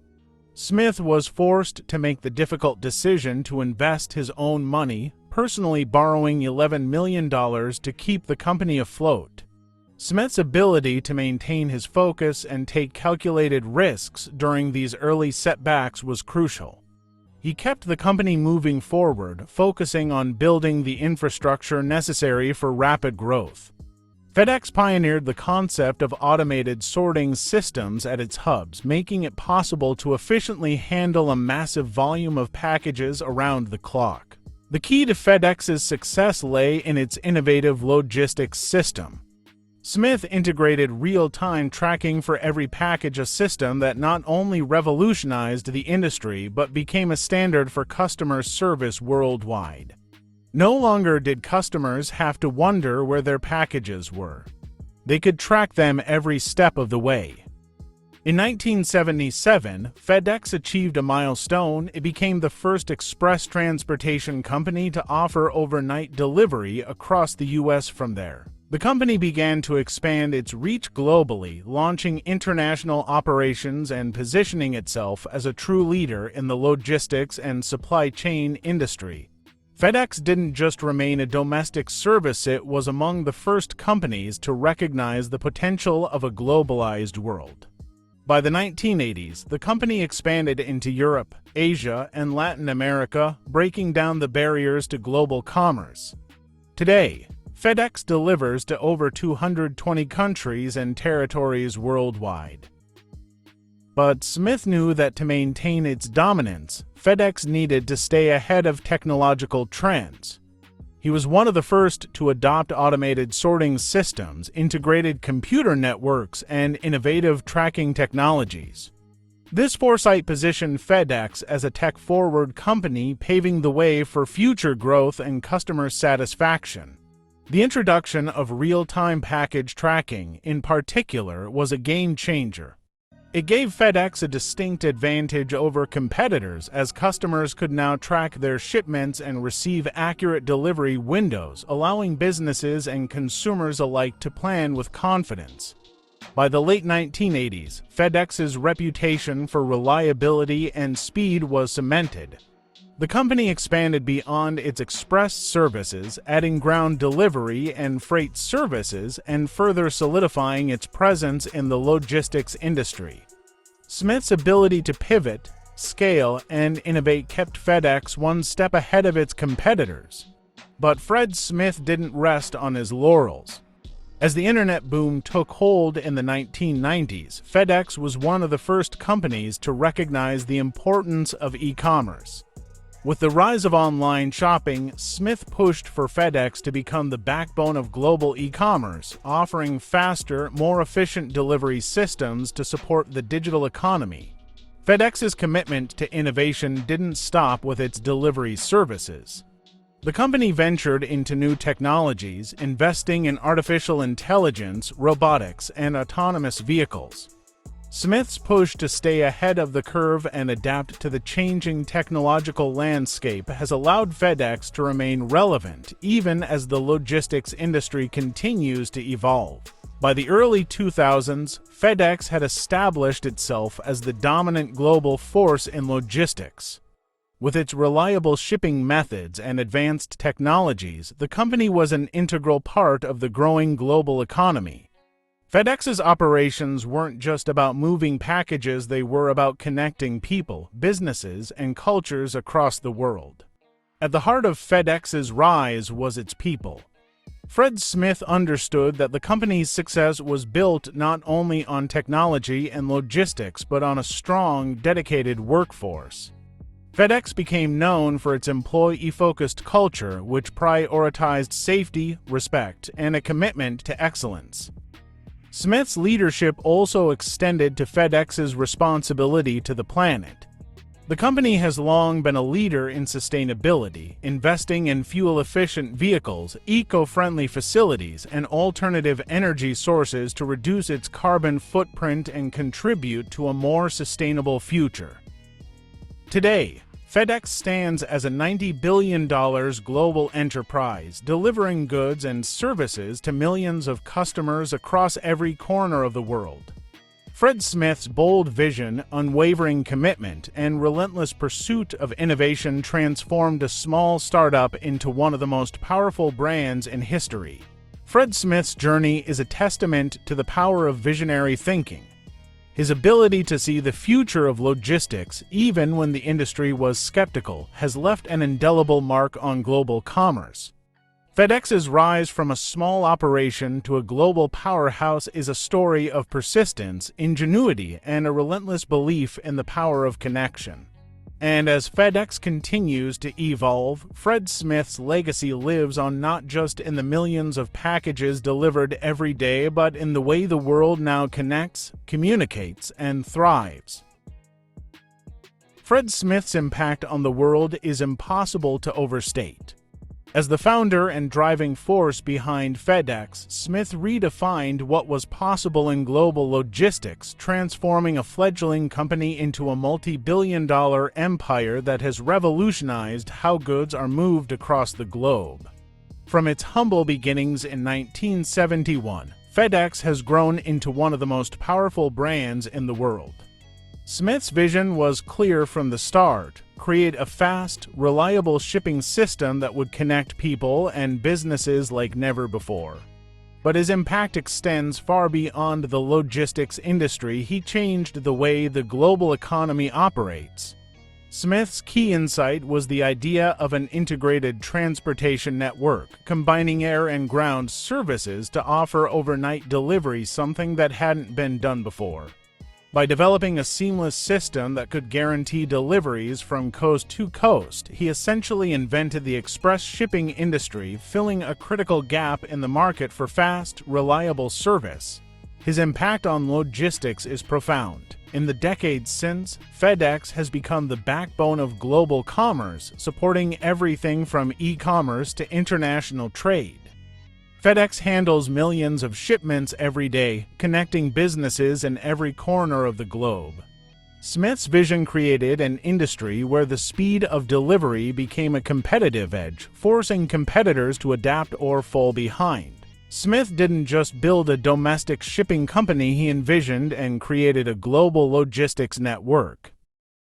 Speaker 1: Smith was forced to make the difficult decision to invest his own money, personally borrowing $11 million to keep the company afloat. Smith's ability to maintain his focus and take calculated risks during these early setbacks was crucial. He kept the company moving forward, focusing on building the infrastructure necessary for rapid growth. FedEx pioneered the concept of automated sorting systems at its hubs, making it possible to efficiently handle a massive volume of packages around the clock. The key to FedEx's success lay in its innovative logistics system. Smith integrated real-time tracking for every package, a system that not only revolutionized the industry but became a standard for customer service worldwide. No longer did customers have to wonder where their packages were. They could track them every step of the way. In 1977, FedEx achieved a milestone. It became the first express transportation company to offer overnight delivery across the U.S. From there, the company began to expand its reach globally, launching international operations and positioning itself as a true leader in the logistics and supply chain industry. FedEx didn't just remain a domestic service, it was among the first companies to recognize the potential of a globalized world. By the 1980s, the company expanded into Europe, Asia, and Latin America, breaking down the barriers to global commerce. Today, FedEx delivers to over 220 countries and territories worldwide. But Smith knew that to maintain its dominance, FedEx needed to stay ahead of technological trends. He was one of the first to adopt automated sorting systems, integrated computer networks, and innovative tracking technologies. This foresight positioned FedEx as a tech-forward company, paving the way for future growth and customer satisfaction. The introduction of real-time package tracking, in particular, was a game-changer. It gave FedEx a distinct advantage over competitors, as customers could now track their shipments and receive accurate delivery windows, allowing businesses and consumers alike to plan with confidence. By the late 1980s, FedEx's reputation for reliability and speed was cemented. The company expanded beyond its express services, adding ground delivery and freight services and further solidifying its presence in the logistics industry. Smith's ability to pivot, scale, and innovate kept FedEx one step ahead of its competitors. But Fred Smith didn't rest on his laurels. As the internet boom took hold in the 1990s, FedEx was one of the first companies to recognize the importance of e-commerce. With the rise of online shopping, Smith pushed for FedEx to become the backbone of global e-commerce, offering faster, more efficient delivery systems to support the digital economy. FedEx's commitment to innovation didn't stop with its delivery services. The company ventured into new technologies, investing in artificial intelligence, robotics, and autonomous vehicles. Smith's push to stay ahead of the curve and adapt to the changing technological landscape has allowed FedEx to remain relevant even as the logistics industry continues to evolve. By the early 2000s, FedEx had established itself as the dominant global force in logistics. With its reliable shipping methods and advanced technologies, the company was an integral part of the growing global economy. FedEx's operations weren't just about moving packages, they were about connecting people, businesses, and cultures across the world. At the heart of FedEx's rise was its people. Fred Smith understood that the company's success was built not only on technology and logistics but on a strong, dedicated workforce. FedEx became known for its employee-focused culture, which prioritized safety, respect, and a commitment to excellence. Smith's leadership also extended to FedEx's responsibility to the planet. The company has long been a leader in sustainability, investing in fuel-efficient vehicles, eco-friendly facilities, and alternative energy sources to reduce its carbon footprint and contribute to a more sustainable future. Today, FedEx stands as a $90 billion global enterprise, delivering goods and services to millions of customers across every corner of the world. Fred Smith's bold vision, unwavering commitment, and relentless pursuit of innovation transformed a small startup into one of the most powerful brands in history. Fred Smith's journey is a testament to the power of visionary thinking. His ability to see the future of logistics, even when the industry was skeptical, has left an indelible mark on global commerce. FedEx's rise from a small operation to a global powerhouse is a story of persistence, ingenuity, and a relentless belief in the power of connection. And as FedEx continues to evolve, Fred Smith's legacy lives on not just in the millions of packages delivered every day, but in the way the world now connects, communicates, and thrives. Fred Smith's impact on the world is impossible to overstate. As the founder and driving force behind FedEx, Smith redefined what was possible in global logistics, transforming a fledgling company into a multi-billion-dollar empire that has revolutionized how goods are moved across the globe. From its humble beginnings in 1971, FedEx has grown into one of the most powerful brands in the world. Smith's vision was clear from the start: create a fast, reliable shipping system that would connect people and businesses like never before. But his impact extends far beyond the logistics industry. He changed the way the global economy operates. Smith's key insight was the idea of an integrated transportation network, combining air and ground services to offer overnight delivery, something that hadn't been done before. By developing a seamless system that could guarantee deliveries from coast to coast, he essentially invented the express shipping industry, filling a critical gap in the market for fast, reliable service. His impact on logistics is profound. In the decades since, FedEx has become the backbone of global commerce, supporting everything from e-commerce to international trade. FedEx handles millions of shipments every day, connecting businesses in every corner of the globe. Smith's vision created an industry where the speed of delivery became a competitive edge, forcing competitors to adapt or fall behind. Smith didn't just build a domestic shipping company, he envisioned and created a global logistics network.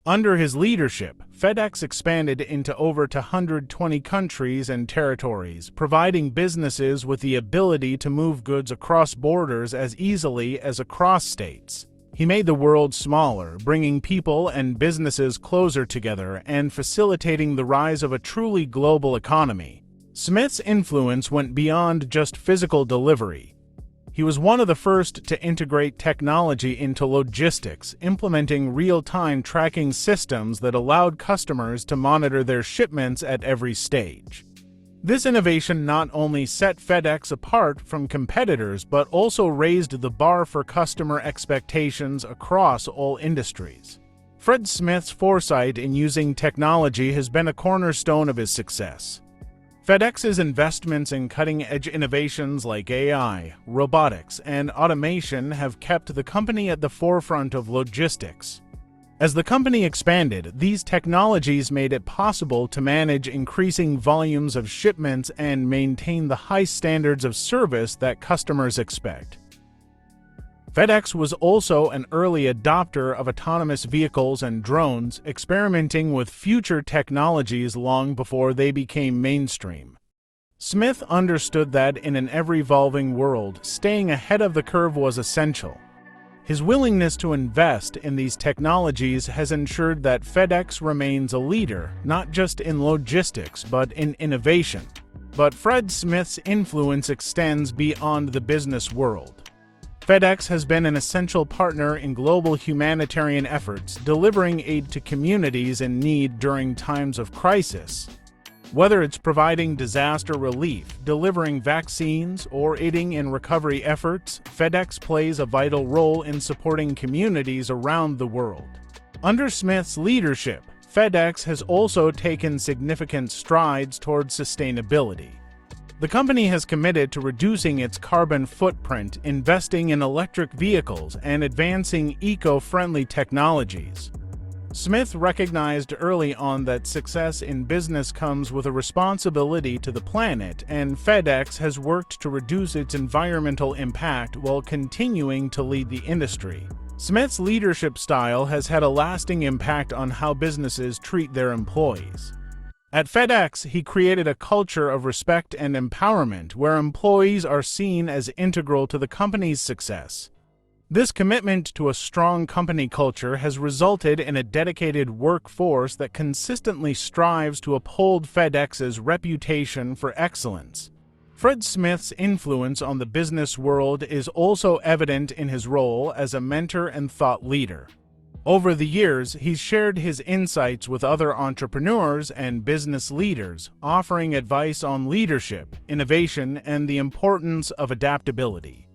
Speaker 1: Under his leadership, FedEx expanded into over 120 countries and territories, providing businesses with the ability to move goods across borders as easily as across states. He made the world smaller, bringing people and businesses closer together and facilitating the rise of a truly global economy. Smith's influence went beyond just physical delivery. He was one of the first to integrate technology into logistics, implementing real-time tracking systems that allowed customers to monitor their shipments at every stage. This innovation not only set FedEx apart from competitors, but also raised the bar for customer expectations across all industries. Fred Smith's foresight in using technology has been a cornerstone of his success. FedEx's investments in cutting-edge innovations like AI, robotics, and automation have kept the company at the forefront of logistics. As the company expanded, these technologies made it possible to manage increasing volumes of shipments and maintain the high standards of service that customers expect. FedEx was also an early adopter of autonomous vehicles and drones, experimenting with future technologies long before they became mainstream. Smith understood that in an ever-evolving world, staying ahead of the curve was essential. His willingness to invest in these technologies has ensured that FedEx remains a leader, not just in logistics but in innovation. But Fred Smith's influence extends beyond the business world. FedEx has been an essential partner in global humanitarian efforts, delivering aid to communities in need during times of crisis. Whether it's providing disaster relief, delivering vaccines, or aiding in recovery efforts, FedEx plays a vital role in supporting communities around the world. Under Smith's leadership, FedEx has also taken significant strides towards sustainability. The company has committed to reducing its carbon footprint, investing in electric vehicles, and advancing eco-friendly technologies. Smith recognized early on that success in business comes with a responsibility to the planet, and FedEx has worked to reduce its environmental impact while continuing to lead the industry. Smith's leadership style has had a lasting impact on how businesses treat their employees. At FedEx, he created a culture of respect and empowerment where employees are seen as integral to the company's success. This commitment to a strong company culture has resulted in a dedicated workforce that consistently strives to uphold FedEx's reputation for excellence. Fred Smith's influence on the business world is also evident in his role as a mentor and thought leader. Over the years, he's shared his insights with other entrepreneurs and business leaders, offering advice on leadership, innovation, and the importance of adaptability.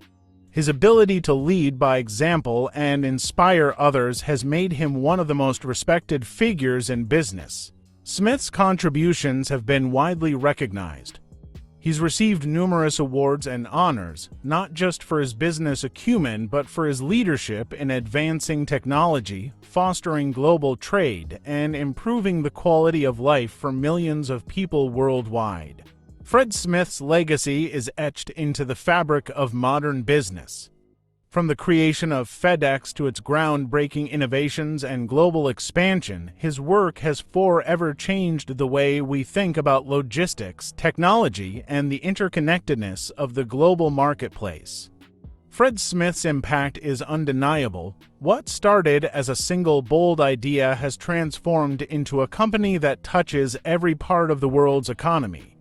Speaker 1: His ability to lead by example and inspire others has made him one of the most respected figures in business. Smith's contributions have been widely recognized. He's received numerous awards and honors, not just for his business acumen, but for his leadership in advancing technology, fostering global trade, and improving the quality of life for millions of people worldwide. Fred Smith's legacy is etched into the fabric of modern business. From the creation of FedEx to its groundbreaking innovations and global expansion, his work has forever changed the way we think about logistics, technology, and the interconnectedness of the global marketplace. Fred Smith's impact is undeniable. What started as a single bold idea has transformed into a company that touches every part of the world's economy.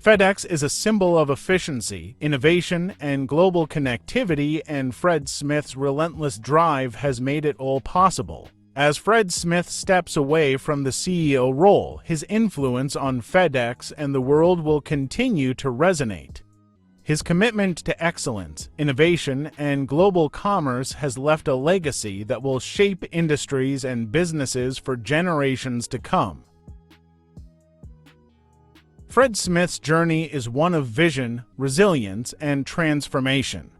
Speaker 1: FedEx is a symbol of efficiency, innovation, and global connectivity, and Fred Smith's relentless drive has made it all possible. As Fred Smith steps away from the CEO role, his influence on FedEx and the world will continue to resonate. His commitment to excellence, innovation, and global commerce has left a legacy that will shape industries and businesses for generations to come. Fred Smith's journey is one of vision, resilience, and transformation.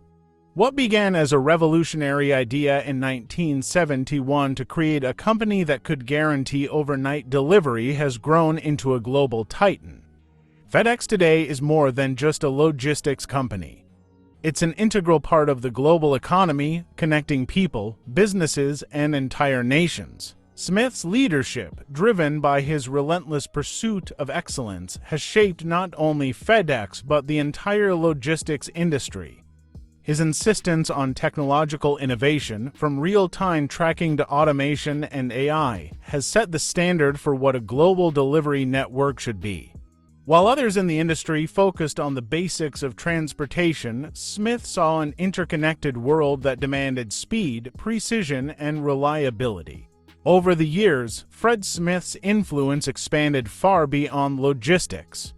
Speaker 1: What began as a revolutionary idea in 1971 to create a company that could guarantee overnight delivery has grown into a global titan. FedEx today is more than just a logistics company. It's an integral part of the global economy, connecting people, businesses, and entire nations. Smith's leadership, driven by his relentless pursuit of excellence, has shaped not only FedEx but the entire logistics industry. His insistence on technological innovation, from real-time tracking to automation and AI, has set the standard for what a global delivery network should be. While others in the industry focused on the basics of transportation, Smith saw an interconnected world that demanded speed, precision, and reliability. Over the years, Fred Smith's influence expanded far beyond logistics.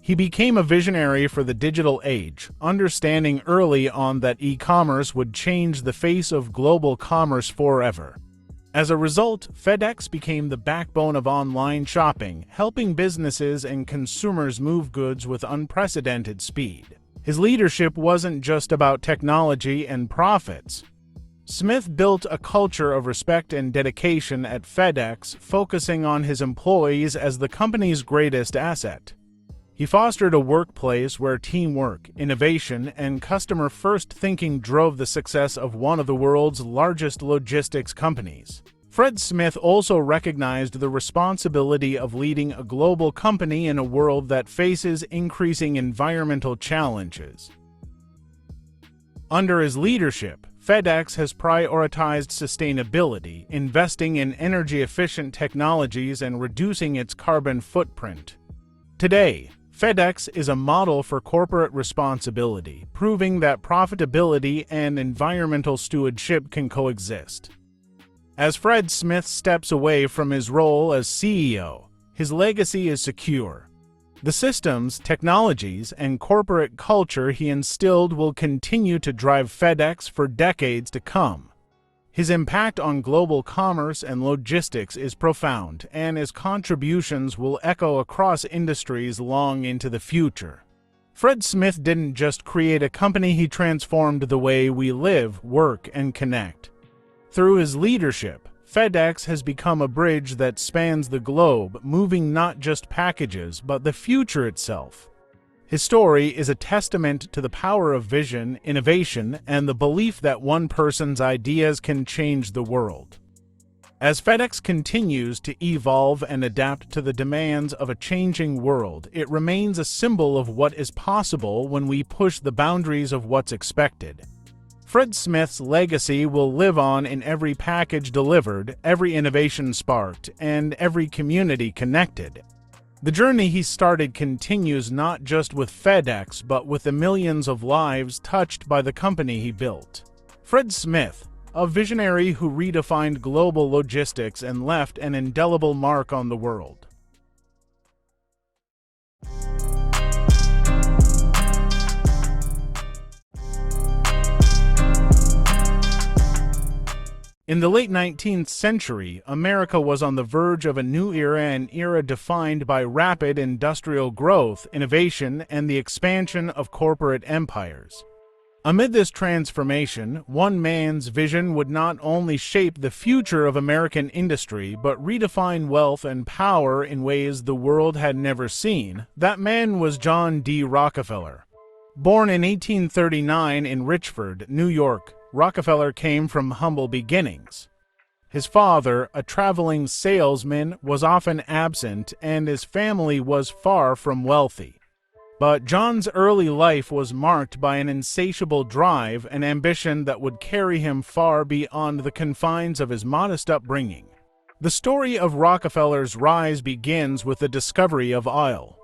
Speaker 1: He became a visionary for the digital age, understanding early on that e-commerce would change the face of global commerce forever. As a result, FedEx became the backbone of online shopping, helping businesses and consumers move goods with unprecedented speed. His leadership wasn't just about technology and profits. Smith built a culture of respect and dedication at FedEx, focusing on his employees as the company's greatest asset. He fostered a workplace where teamwork, innovation, and customer-first thinking drove the success of one of the world's largest logistics companies. Fred Smith also recognized the responsibility of leading a global company in a world that faces increasing environmental challenges. Under his leadership, FedEx has prioritized sustainability, investing in energy-efficient technologies and reducing its carbon footprint. Today, FedEx is a model for corporate responsibility, proving that profitability and environmental stewardship can coexist. As Fred Smith steps away from his role as CEO, his legacy is secure. The systems, technologies, and corporate culture he instilled will continue to drive FedEx for decades to come. His impact on global commerce and logistics is profound, and his contributions will echo across industries long into the future. Fred Smith didn't just create a company, he transformed the way we live, work, and connect. Through his leadership, FedEx has become a bridge that spans the globe, moving not just packages, but the future itself. His story is a testament to the power of vision, innovation, and the belief that one person's ideas can change the world. As FedEx continues to evolve and adapt to the demands of a changing world, it remains a symbol of what is possible when we push the boundaries of what's expected. Fred Smith's legacy will live on in every package delivered, every innovation sparked, and every community connected. The journey he started continues not just with FedEx, but with the millions of lives touched by the company he built. Fred Smith, a visionary who redefined global logistics and left an indelible mark on the world. In the late 19th century, America was on the verge of a new era, an era defined by rapid industrial growth, innovation, and the expansion of corporate empires. Amid this transformation, one man's vision would not only shape the future of American industry, but redefine wealth and power in ways the world had never seen. That man was John D. Rockefeller. Born in 1839 in Richford, New York, Rockefeller came from humble beginnings. His father, a traveling salesman, was often absent, and his family was far from wealthy. But John's early life was marked by an insatiable drive and ambition that would carry him far beyond the confines of his modest upbringing. The story of Rockefeller's rise begins with the discovery of oil.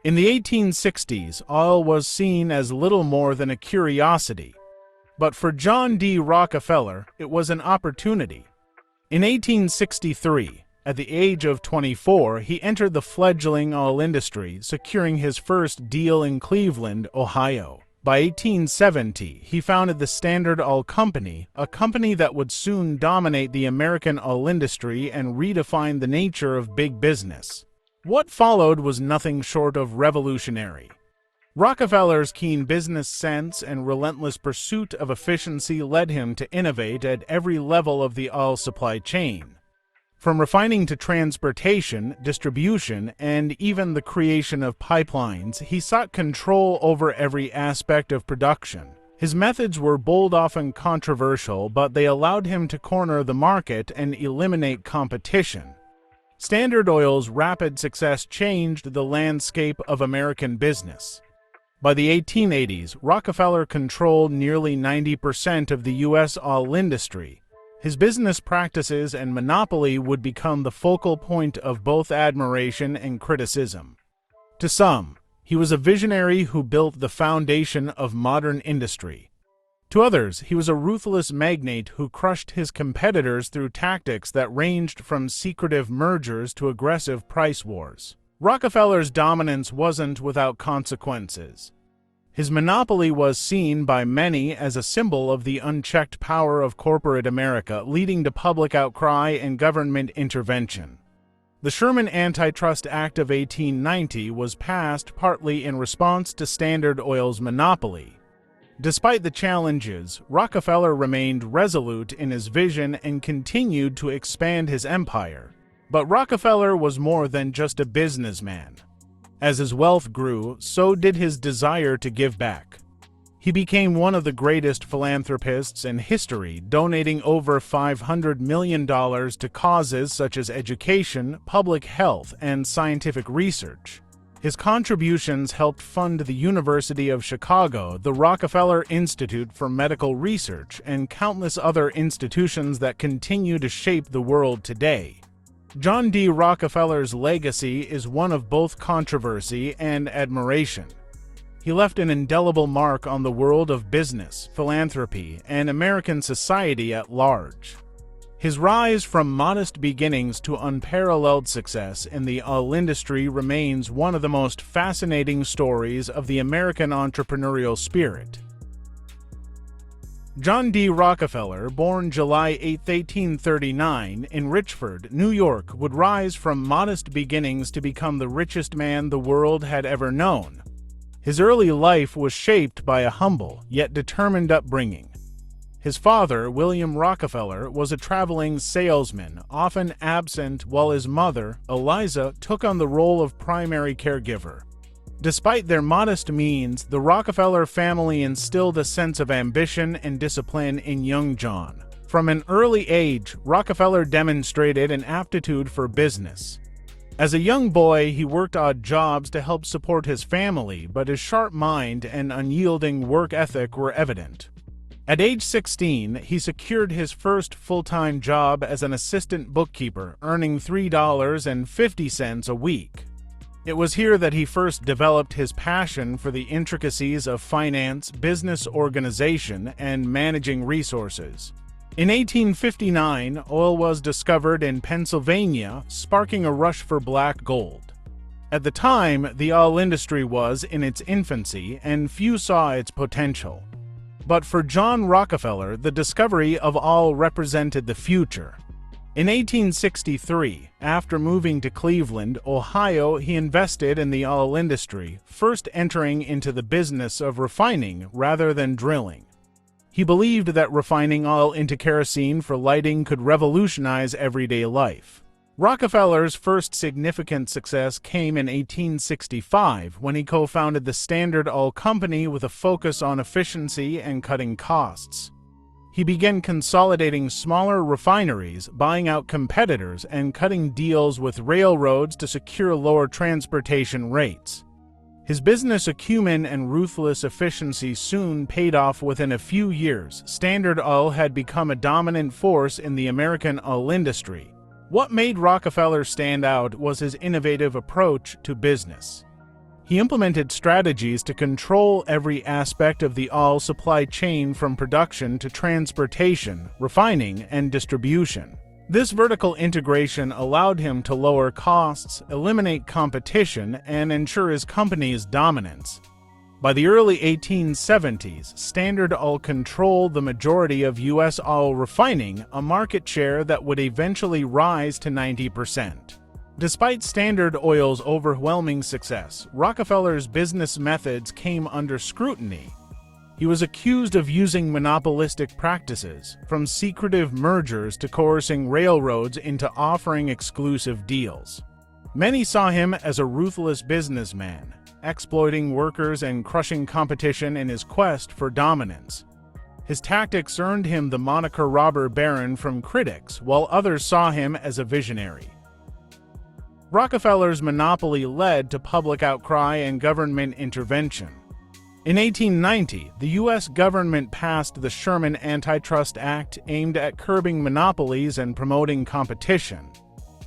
Speaker 1: In the 1860s, oil was seen as little more than a curiosity. But for John D. Rockefeller, it was an opportunity. In 1863, at the age of 24, he entered the fledgling oil industry, securing his first deal in Cleveland, Ohio. By 1870, he founded the Standard Oil Company, a company that would soon dominate the American oil industry and redefine the nature of big business. What followed was nothing short of revolutionary. Rockefeller's keen business sense and relentless pursuit of efficiency led him to innovate at every level of the oil supply chain. From refining to transportation, distribution, and even the creation of pipelines, he sought control over every aspect of production. His methods were bold, often controversial, but they allowed him to corner the market and eliminate competition. Standard Oil's rapid success changed the landscape of American business. By the 1880s, Rockefeller controlled nearly 90% of the U.S. oil industry. His business practices and monopoly would become the focal point of both admiration and criticism. To some, he was a visionary who built the foundation of modern industry. To others, he was a ruthless magnate who crushed his competitors through tactics that ranged from secretive mergers to aggressive price wars. Rockefeller's dominance wasn't without consequences. His monopoly was seen by many as a symbol of the unchecked power of corporate America, leading to public outcry and government intervention. The Sherman Antitrust Act of 1890 was passed partly in response to Standard Oil's monopoly. Despite the challenges, Rockefeller remained resolute in his vision and continued to expand his empire. But Rockefeller was more than just a businessman. As his wealth grew, so did his desire to give back. He became one of the greatest philanthropists in history, donating over $500 million to causes such as education, public health, and scientific research. His contributions helped fund the University of Chicago, the Rockefeller Institute for Medical Research, and countless other institutions that continue to shape the world today. John D. Rockefeller's legacy is one of both controversy and admiration. He left an indelible mark on the world of business, philanthropy, and American society at large. His rise from modest beginnings to unparalleled success in the oil industry remains one of the most fascinating stories of the American entrepreneurial spirit. John D. Rockefeller, born July 8, 1839, in Richford, New York, would rise from modest beginnings to become the richest man the world had ever known. His early life was shaped by a humble, yet determined upbringing. His father, William Rockefeller, was a traveling salesman, often absent, while his mother, Eliza, took on the role of primary caregiver. Despite their modest means, the Rockefeller family instilled a sense of ambition and discipline in young John. From an early age, Rockefeller demonstrated an aptitude for business. As a young boy, he worked odd jobs to help support his family, but his sharp mind and unyielding work ethic were evident. At age 16, he secured his first full-time job as an assistant bookkeeper, earning $3.50 a week. It was here that he first developed his passion for the intricacies of finance, business organization, and managing resources. In 1859, oil was discovered in Pennsylvania, sparking a rush for black gold. At the time, the oil industry was in its infancy, and few saw its potential. But for John Rockefeller, the discovery of oil represented the future. In 1863, after moving to Cleveland, Ohio, he invested in the oil industry, first entering into the business of refining rather than drilling. He believed that refining oil into kerosene for lighting could revolutionize everyday life. Rockefeller's first significant success came in 1865 when he co-founded the Standard Oil Company with a focus on efficiency and cutting costs. He began consolidating smaller refineries, buying out competitors, and cutting deals with railroads to secure lower transportation rates. His business acumen and ruthless efficiency soon paid off. Within a few years, Standard Oil had become a dominant force in the American oil industry. What made Rockefeller stand out was his innovative approach to business. He implemented strategies to control every aspect of the oil supply chain from production to transportation, refining, and distribution. This vertical integration allowed him to lower costs, eliminate competition, and ensure his company's dominance. By the early 1870s, Standard Oil controlled the majority of U.S. oil refining, a market share that would eventually rise to 90%. Despite Standard Oil's overwhelming success, Rockefeller's business methods came under scrutiny. He was accused of using monopolistic practices, from secretive mergers to coercing railroads into offering exclusive deals. Many saw him as a ruthless businessman, exploiting workers and crushing competition in his quest for dominance. His tactics earned him the moniker robber baron from critics, while others saw him as a visionary. Rockefeller's monopoly led to public outcry and government intervention. In 1890, the U.S. government passed the Sherman Antitrust Act aimed at curbing monopolies and promoting competition.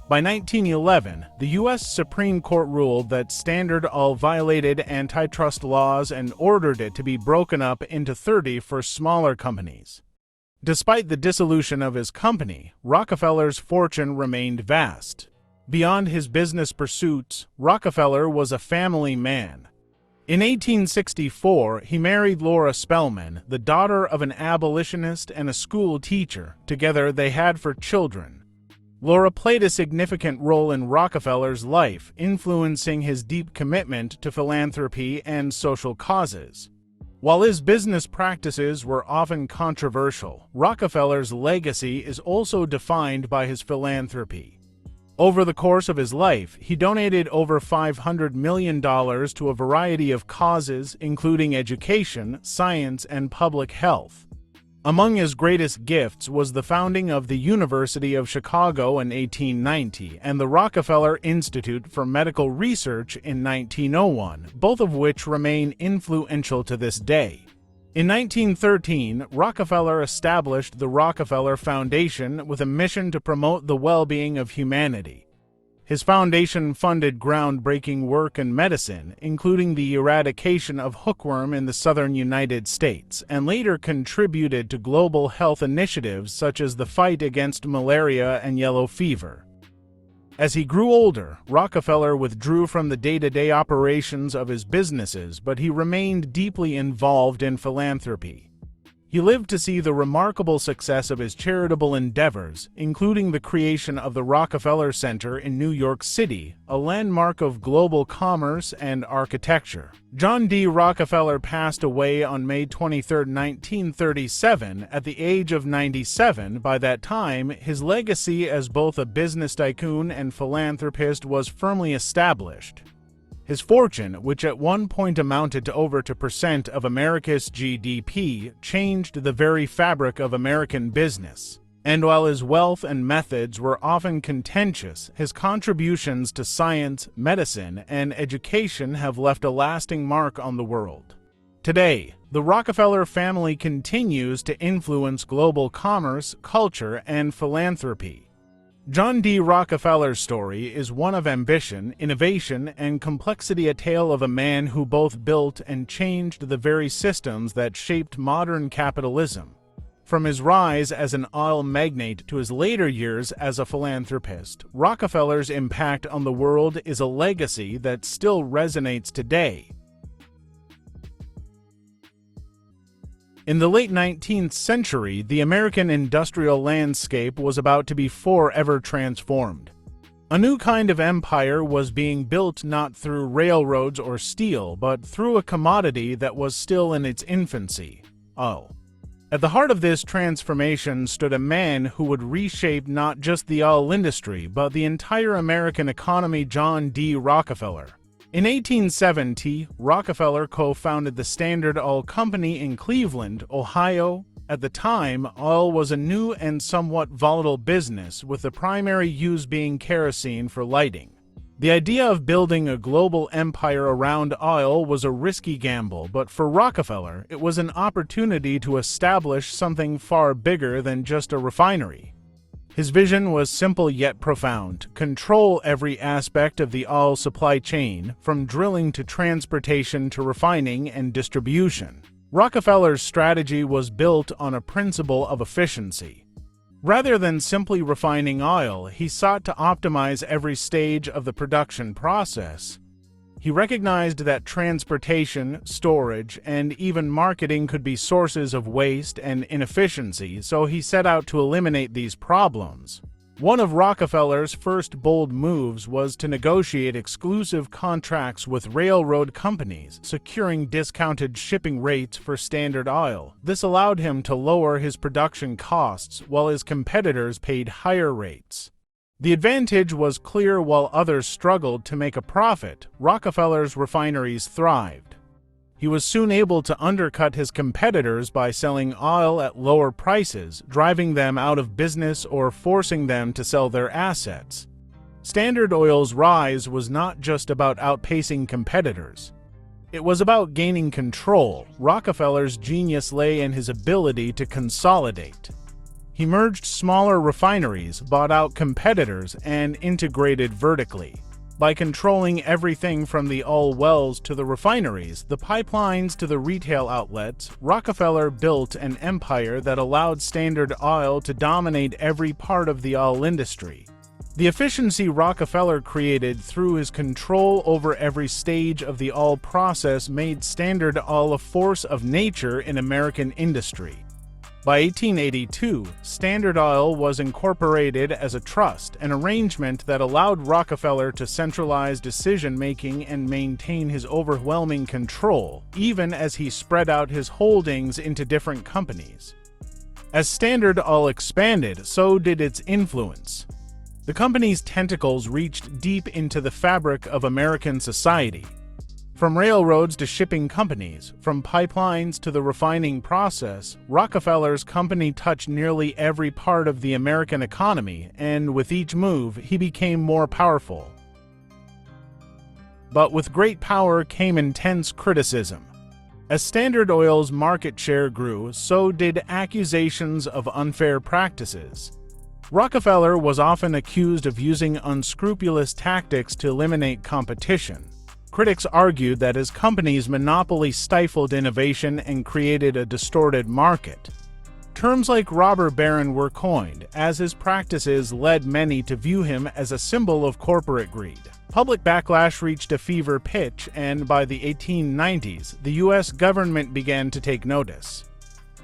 Speaker 1: By 1911, the U.S. Supreme Court ruled that Standard Oil violated antitrust laws and ordered it to be broken up into 30 for smaller companies. Despite the dissolution of his company, Rockefeller's fortune remained vast. Beyond his business pursuits, Rockefeller was a family man. In 1864, he married Laura Spelman, the daughter of an abolitionist and a school teacher. Together, they had 4 children. Laura played a significant role in Rockefeller's life, influencing his deep commitment to philanthropy and social causes. While his business practices were often controversial, Rockefeller's legacy is also defined by his philanthropy. Over the course of his life, he donated over $500 million to a variety of causes, including education, science, and public health. Among his greatest gifts was the founding of the University of Chicago in 1890 and the Rockefeller Institute for Medical Research in 1901, both of which remain influential to this day. In 1913, Rockefeller established the Rockefeller Foundation with a mission to promote the well-being of humanity. His foundation funded groundbreaking work in medicine, including the eradication of hookworm in the southern United States, and later contributed to global health initiatives such as the fight against malaria and yellow fever. As he grew older, Rockefeller withdrew from the day-to-day operations of his businesses, but he remained deeply involved in philanthropy. He lived to see the remarkable success of his charitable endeavors, including the creation of the Rockefeller Center in New York City, a landmark of global commerce and architecture. John D. Rockefeller passed away on May 23, 1937, at the age of 97. By that time, his legacy as both a business tycoon and philanthropist was firmly established. His fortune, which at one point amounted to over 2% of America's GDP, changed the very fabric of American business. And while his wealth and methods were often contentious, his contributions to science, medicine, and education have left a lasting mark on the world. Today, the Rockefeller family continues to influence global commerce, culture, and philanthropy. John D. Rockefeller's story is one of ambition, innovation, and complexity, a tale of a man who both built and changed the very systems that shaped modern capitalism. From his rise as an oil magnate to his later years as a philanthropist, Rockefeller's impact on the world is a legacy that still resonates today. In the late 19th century, the American industrial landscape was about to be forever transformed. A new kind of empire was being built not through railroads or steel, but through a commodity that was still in its infancy: oil. At the heart of this transformation stood a man who would reshape not just the oil industry, but the entire American economy: John D. Rockefeller. In 1870, Rockefeller co-founded the Standard Oil Company in Cleveland, Ohio. At the time, oil was a new and somewhat volatile business, with the primary use being kerosene for lighting. The idea of building a global empire around oil was a risky gamble, but for Rockefeller, it was an opportunity to establish something far bigger than just a refinery. His vision was simple yet profound: control every aspect of the oil supply chain, from drilling to transportation to refining and distribution. Rockefeller's strategy was built on a principle of efficiency. Rather than simply refining oil, he sought to optimize every stage of the production process. He recognized that transportation, storage, and even marketing could be sources of waste and inefficiency, so he set out to eliminate these problems. One of Rockefeller's first bold moves was to negotiate exclusive contracts with railroad companies, securing discounted shipping rates for Standard Oil. This allowed him to lower his production costs while his competitors paid higher rates. The advantage was clear. While others struggled to make a profit, Rockefeller's refineries thrived. He was soon able to undercut his competitors by selling oil at lower prices, driving them out of business or forcing them to sell their assets. Standard Oil's rise was not just about outpacing competitors. It was about gaining control. Rockefeller's genius lay in his ability to consolidate. He merged smaller refineries, bought out competitors, and integrated vertically. By controlling everything from the oil wells to the refineries, the pipelines to the retail outlets, Rockefeller built an empire that allowed Standard Oil to dominate every part of the oil industry. The efficiency Rockefeller created through his control over every stage of the oil process made Standard Oil a force of nature in American industry. By 1882, Standard Oil was incorporated as a trust, an arrangement that allowed Rockefeller to centralize decision-making and maintain his overwhelming control, even as he spread out his holdings into different companies. As Standard Oil expanded, so did its influence. The company's tentacles reached deep into the fabric of American society. From railroads to shipping companies, from pipelines to the refining process, Rockefeller's company touched nearly every part of the American economy, and with each move, he became more powerful. But with great power came intense criticism. As Standard Oil's market share grew, so did accusations of unfair practices. Rockefeller was often accused of using unscrupulous tactics to eliminate competition. Critics argued that his company's monopoly stifled innovation and created a distorted market. Terms like robber baron were coined, as his practices led many to view him as a symbol of corporate greed. Public backlash reached a fever pitch, and by the 1890s, the U.S. government began to take notice.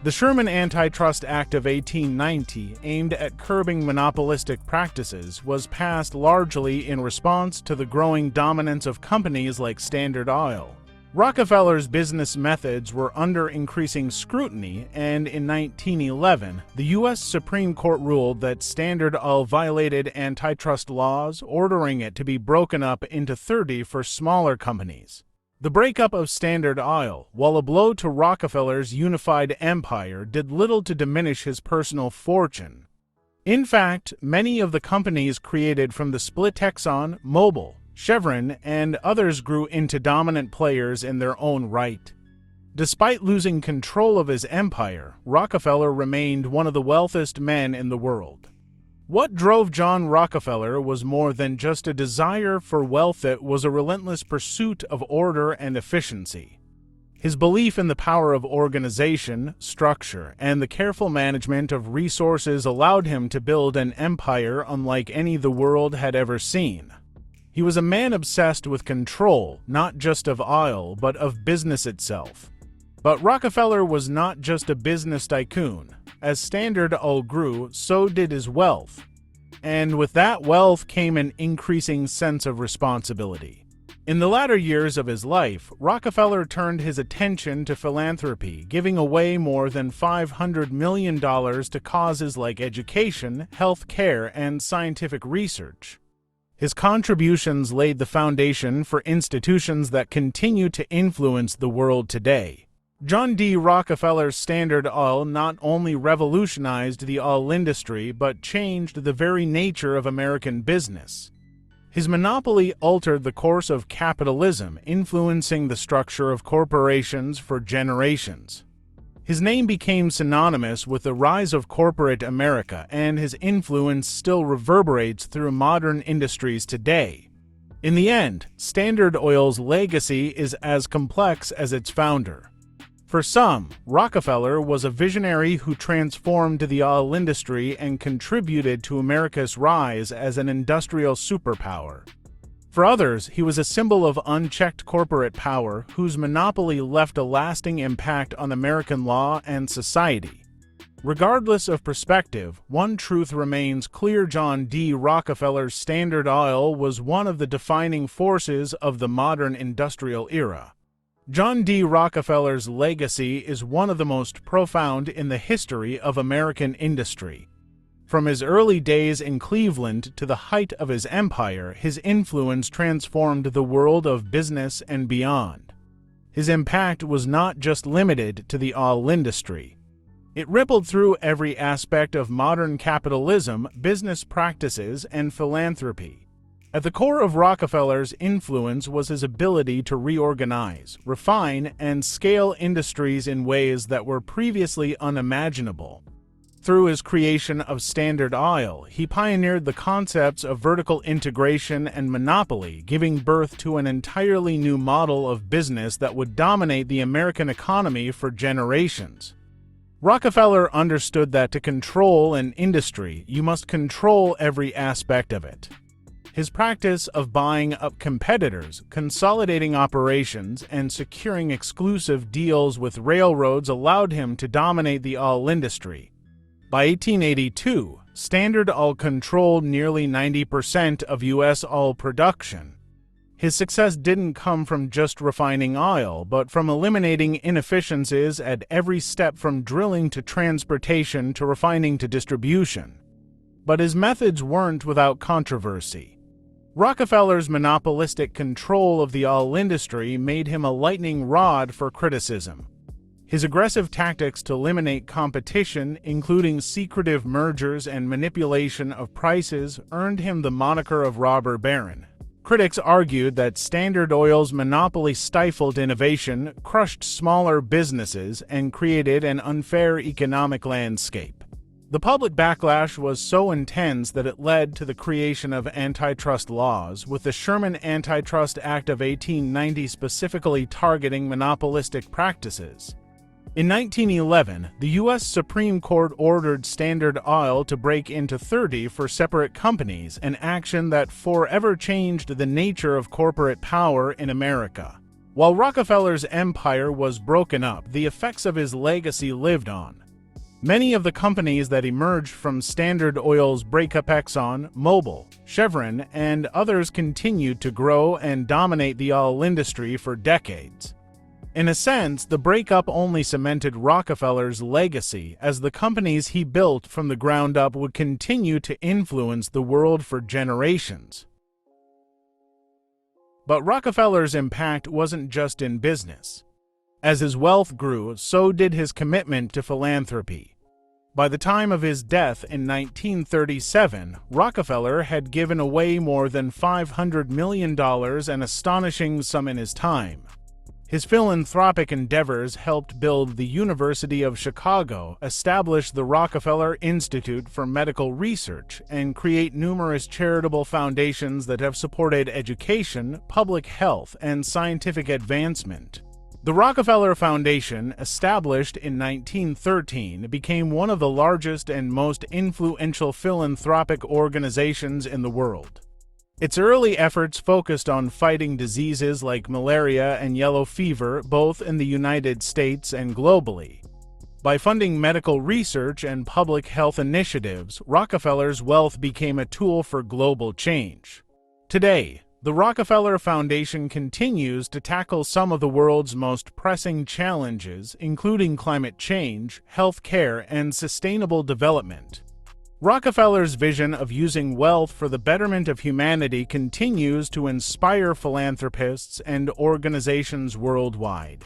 Speaker 1: The Sherman Antitrust Act of 1890, aimed at curbing monopolistic practices, was passed largely in response to the growing dominance of companies like Standard Oil. Rockefeller's business methods were under increasing scrutiny, and in 1911, the U.S. Supreme Court ruled that Standard Oil violated antitrust laws, ordering it to be broken up into 30 for smaller companies. The breakup of Standard Oil, while a blow to Rockefeller's unified empire, did little to diminish his personal fortune. In fact, many of the companies created from the split Exxon, Mobil, Chevron, and others grew into dominant players in their own right. Despite losing control of his empire, Rockefeller remained one of the wealthiest men in the world. What drove John Rockefeller was more than just a desire for wealth, it was a relentless pursuit of order and efficiency. His belief in the power of organization, structure, and the careful management of resources allowed him to build an empire unlike any the world had ever seen. He was a man obsessed with control, not just of oil, but of business itself. But Rockefeller was not just a business tycoon. As Standard Oil grew, so did his wealth. And with that wealth came an increasing sense of responsibility. In the latter years of his life, Rockefeller turned his attention to philanthropy, giving away more than $500 million to causes like education, health care, and scientific research. His contributions laid the foundation for institutions that continue to influence the world today. John D. Rockefeller's Standard Oil not only revolutionized the oil industry but changed the very nature of American business. His monopoly altered the course of capitalism, influencing the structure of corporations for generations. His name became synonymous with the rise of corporate America, and his influence still reverberates through modern industries today. In the end, Standard Oil's legacy is as complex as its founder. For some, Rockefeller was a visionary who transformed the oil industry and contributed to America's rise as an industrial superpower. For others, he was a symbol of unchecked corporate power whose monopoly left a lasting impact on American law and society. Regardless of perspective, one truth remains clear: John D. Rockefeller's Standard Oil was one of the defining forces of the modern industrial era. John D. Rockefeller's legacy is one of the most profound in the history of American industry. From his early days in Cleveland to the height of his empire, his influence transformed the world of business and beyond. His impact was not just limited to the oil industry. It rippled through every aspect of modern capitalism, business practices, and philanthropy. At the core of Rockefeller's influence was his ability to reorganize, refine, and scale industries in ways that were previously unimaginable. Through his creation of Standard Oil, he pioneered the concepts of vertical integration and monopoly, giving birth to an entirely new model of business that would dominate the American economy for generations. Rockefeller understood that to control an industry, you must control every aspect of it. His practice of buying up competitors, consolidating operations, and securing exclusive deals with railroads allowed him to dominate the oil industry. By 1882, Standard Oil controlled nearly 90% of U.S. oil production. His success didn't come from just refining oil, but from eliminating inefficiencies at every step, from drilling to transportation to refining to distribution. But his methods weren't without controversy. Rockefeller's monopolistic control of the oil industry made him a lightning rod for criticism. His aggressive tactics to eliminate competition, including secretive mergers and manipulation of prices, earned him the moniker of robber baron. Critics argued that Standard Oil's monopoly stifled innovation, crushed smaller businesses, and created an unfair economic landscape. The public backlash was so intense that it led to the creation of antitrust laws, with the Sherman Antitrust Act of 1890 specifically targeting monopolistic practices. In 1911, the U.S. Supreme Court ordered Standard Oil to break into 30 for separate companies, an action that forever changed the nature of corporate power in America. While Rockefeller's empire was broken up, the effects of his legacy lived on. Many of the companies that emerged from Standard Oil's breakup, Exxon, Mobil, Chevron, and others, continued to grow and dominate the oil industry for decades. In a sense, the breakup only cemented Rockefeller's legacy, as the companies he built from the ground up would continue to influence the world for generations. But Rockefeller's impact wasn't just in business. As his wealth grew, so did his commitment to philanthropy. By the time of his death in 1937, Rockefeller had given away more than $500 million, an astonishing sum in his time. His philanthropic endeavors helped build the University of Chicago, establish the Rockefeller Institute for Medical Research, and create numerous charitable foundations that have supported education, public health, and scientific advancement. The Rockefeller Foundation, established in 1913, became one of the largest and most influential philanthropic organizations in the world. Its early efforts focused on fighting diseases like malaria and yellow fever, both in the United States and globally. By funding medical research and public health initiatives, Rockefeller's wealth became a tool for global change. Today, the Rockefeller Foundation continues to tackle some of the world's most pressing challenges, including climate change, health care, and sustainable development. Rockefeller's vision of using wealth for the betterment of humanity continues to inspire philanthropists and organizations worldwide.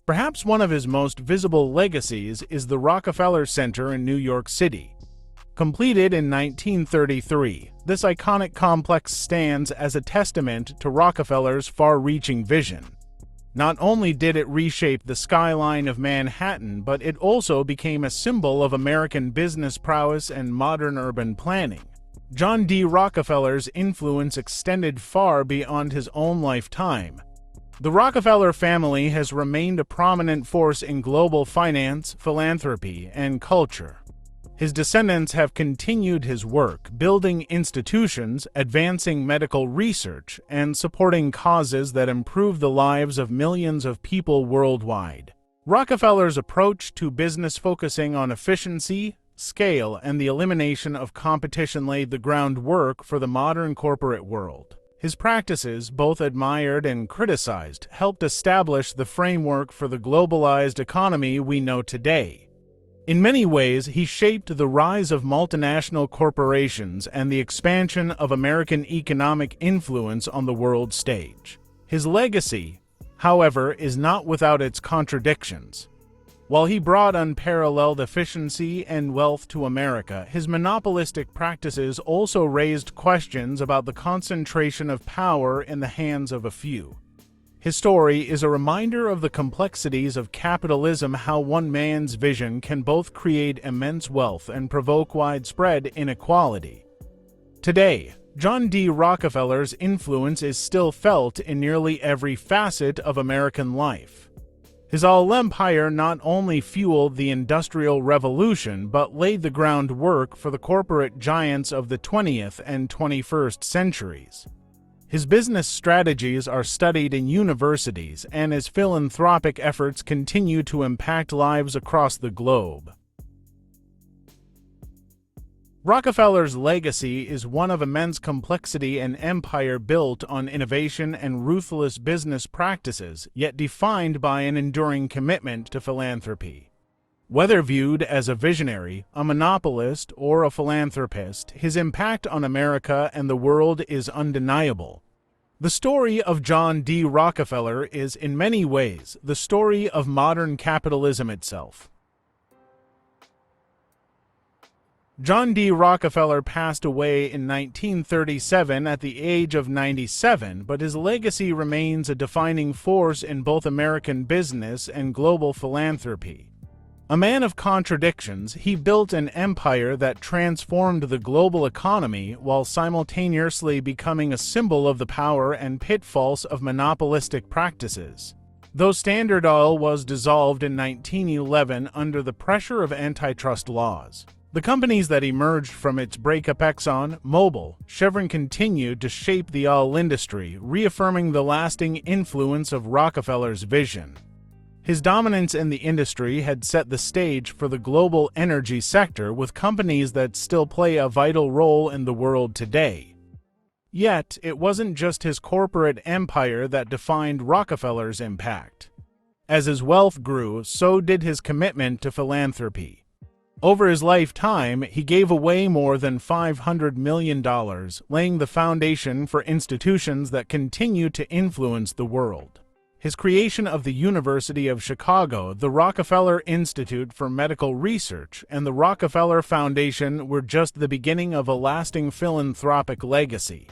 Speaker 1: Perhaps one of his most visible legacies is the Rockefeller Center in New York City. Completed in 1933, this iconic complex stands as a testament to Rockefeller's far-reaching vision. Not only did it reshape the skyline of Manhattan, but it also became a symbol of American business prowess and modern urban planning. John D. Rockefeller's influence extended far beyond his own lifetime. The Rockefeller family has remained a prominent force in global finance, philanthropy, and culture. His descendants have continued his work, building institutions, advancing medical research, and supporting causes that improve the lives of millions of people worldwide. Rockefeller's approach to business, focusing on efficiency, scale, and the elimination of competition, laid the groundwork for the modern corporate world. His practices, both admired and criticized, helped establish the framework for the globalized economy we know today. In many ways, he shaped the rise of multinational corporations and the expansion of American economic influence on the world stage. His legacy, however, is not without its contradictions. While he brought unparalleled efficiency and wealth to America, his monopolistic practices also raised questions about the concentration of power in the hands of a few. His story is a reminder of the complexities of capitalism, how one man's vision can both create immense wealth and provoke widespread inequality. Today, John D. Rockefeller's influence is still felt in nearly every facet of American life. His all-empire not only fueled the Industrial Revolution but laid the groundwork for the corporate giants of the 20th and 21st centuries. His business strategies are studied in universities, and his philanthropic efforts continue to impact lives across the globe. Rockefeller's legacy is one of immense complexity, an empire built on innovation and ruthless business practices, yet defined by an enduring commitment to philanthropy. Whether viewed as a visionary, a monopolist, or a philanthropist, his impact on America and the world is undeniable. The story of John D. Rockefeller is, in many ways, the story of modern capitalism itself. John D. Rockefeller passed away in 1937 at the age of 97, but his legacy remains a defining force in both American business and global philanthropy. A man of contradictions, he built an empire that transformed the global economy while simultaneously becoming a symbol of the power and pitfalls of monopolistic practices. Though Standard Oil was dissolved in 1911 under the pressure of antitrust laws, the companies that emerged from its breakup, Exxon, Mobil, Chevron, continued to shape the oil industry, reaffirming the lasting influence of Rockefeller's vision. His dominance in the industry had set the stage for the global energy sector, with companies that still play a vital role in the world today. Yet, it wasn't just his corporate empire that defined Rockefeller's impact. As his wealth grew, so did his commitment to philanthropy. Over his lifetime, he gave away more than $500 million, laying the foundation for institutions that continue to influence the world. His creation of the University of Chicago, the Rockefeller Institute for Medical Research, and the Rockefeller Foundation were just the beginning of a lasting philanthropic legacy.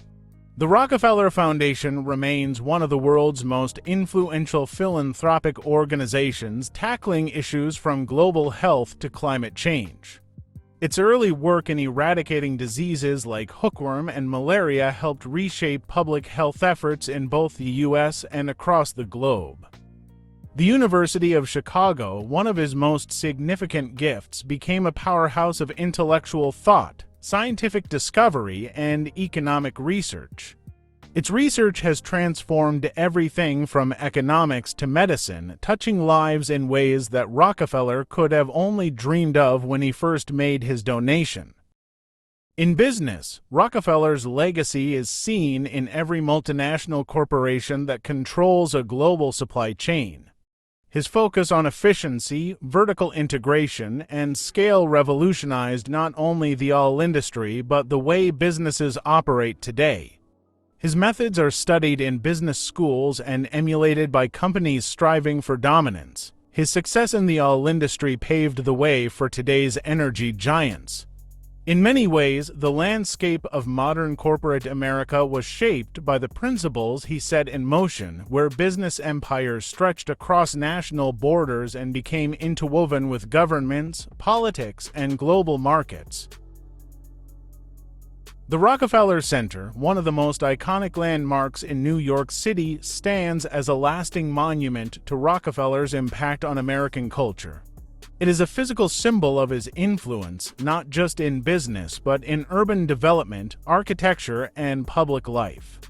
Speaker 1: The Rockefeller Foundation remains one of the world's most influential philanthropic organizations tackling issues from global health to climate change. Its early work in eradicating diseases like hookworm and malaria helped reshape public health efforts in both the U.S. and across the globe. The University of Chicago, one of his most significant gifts, became a powerhouse of intellectual thought, scientific discovery, and economic research. Its research has transformed everything from economics to medicine, touching lives in ways that Rockefeller could have only dreamed of when he first made his donation. In business, Rockefeller's legacy is seen in every multinational corporation that controls a global supply chain. His focus on efficiency, vertical integration, and scale revolutionized not only the oil industry but the way businesses operate today. His methods are studied in business schools and emulated by companies striving for dominance. His success in the oil industry paved the way for today's energy giants. In many ways, the landscape of modern corporate America was shaped by the principles he set in motion, where business empires stretched across national borders and became interwoven with governments, politics, and global markets. The Rockefeller Center, one of the most iconic landmarks in New York City, stands as a lasting monument to Rockefeller's impact on American culture. It is a physical symbol of his influence, not just in business, but in urban development, architecture, and public life.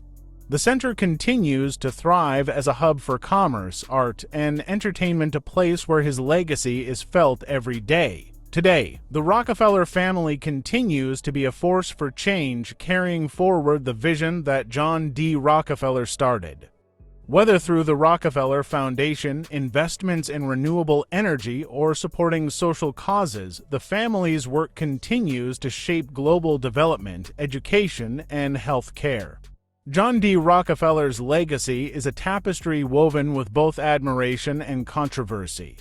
Speaker 1: The center continues to thrive as a hub for commerce, art, and entertainment, a place where his legacy is felt every day. Today, the Rockefeller family continues to be a force for change, carrying forward the vision that John D. Rockefeller started. Whether through the Rockefeller Foundation, investments in renewable energy, or supporting social causes, the family's work continues to shape global development, education, and health care. John D. Rockefeller's legacy is a tapestry woven with both admiration and controversy.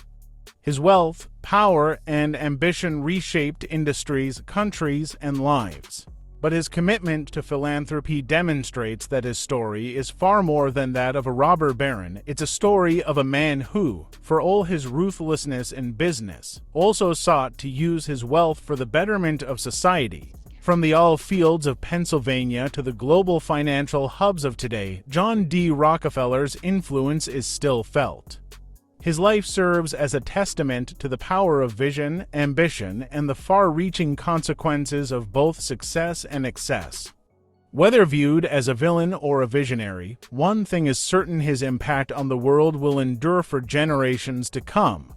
Speaker 1: His wealth, power, and ambition reshaped industries, countries, and lives. But his commitment to philanthropy demonstrates that his story is far more than that of a robber baron. It's a story of a man who, for all his ruthlessness in business, also sought to use his wealth for the betterment of society. From the oil fields of Pennsylvania to the global financial hubs of today, John D. Rockefeller's influence is still felt. His life serves as a testament to the power of vision, ambition, and the far-reaching consequences of both success and excess. Whether viewed as a villain or a visionary, one thing is certain: his impact on the world will endure for generations to come.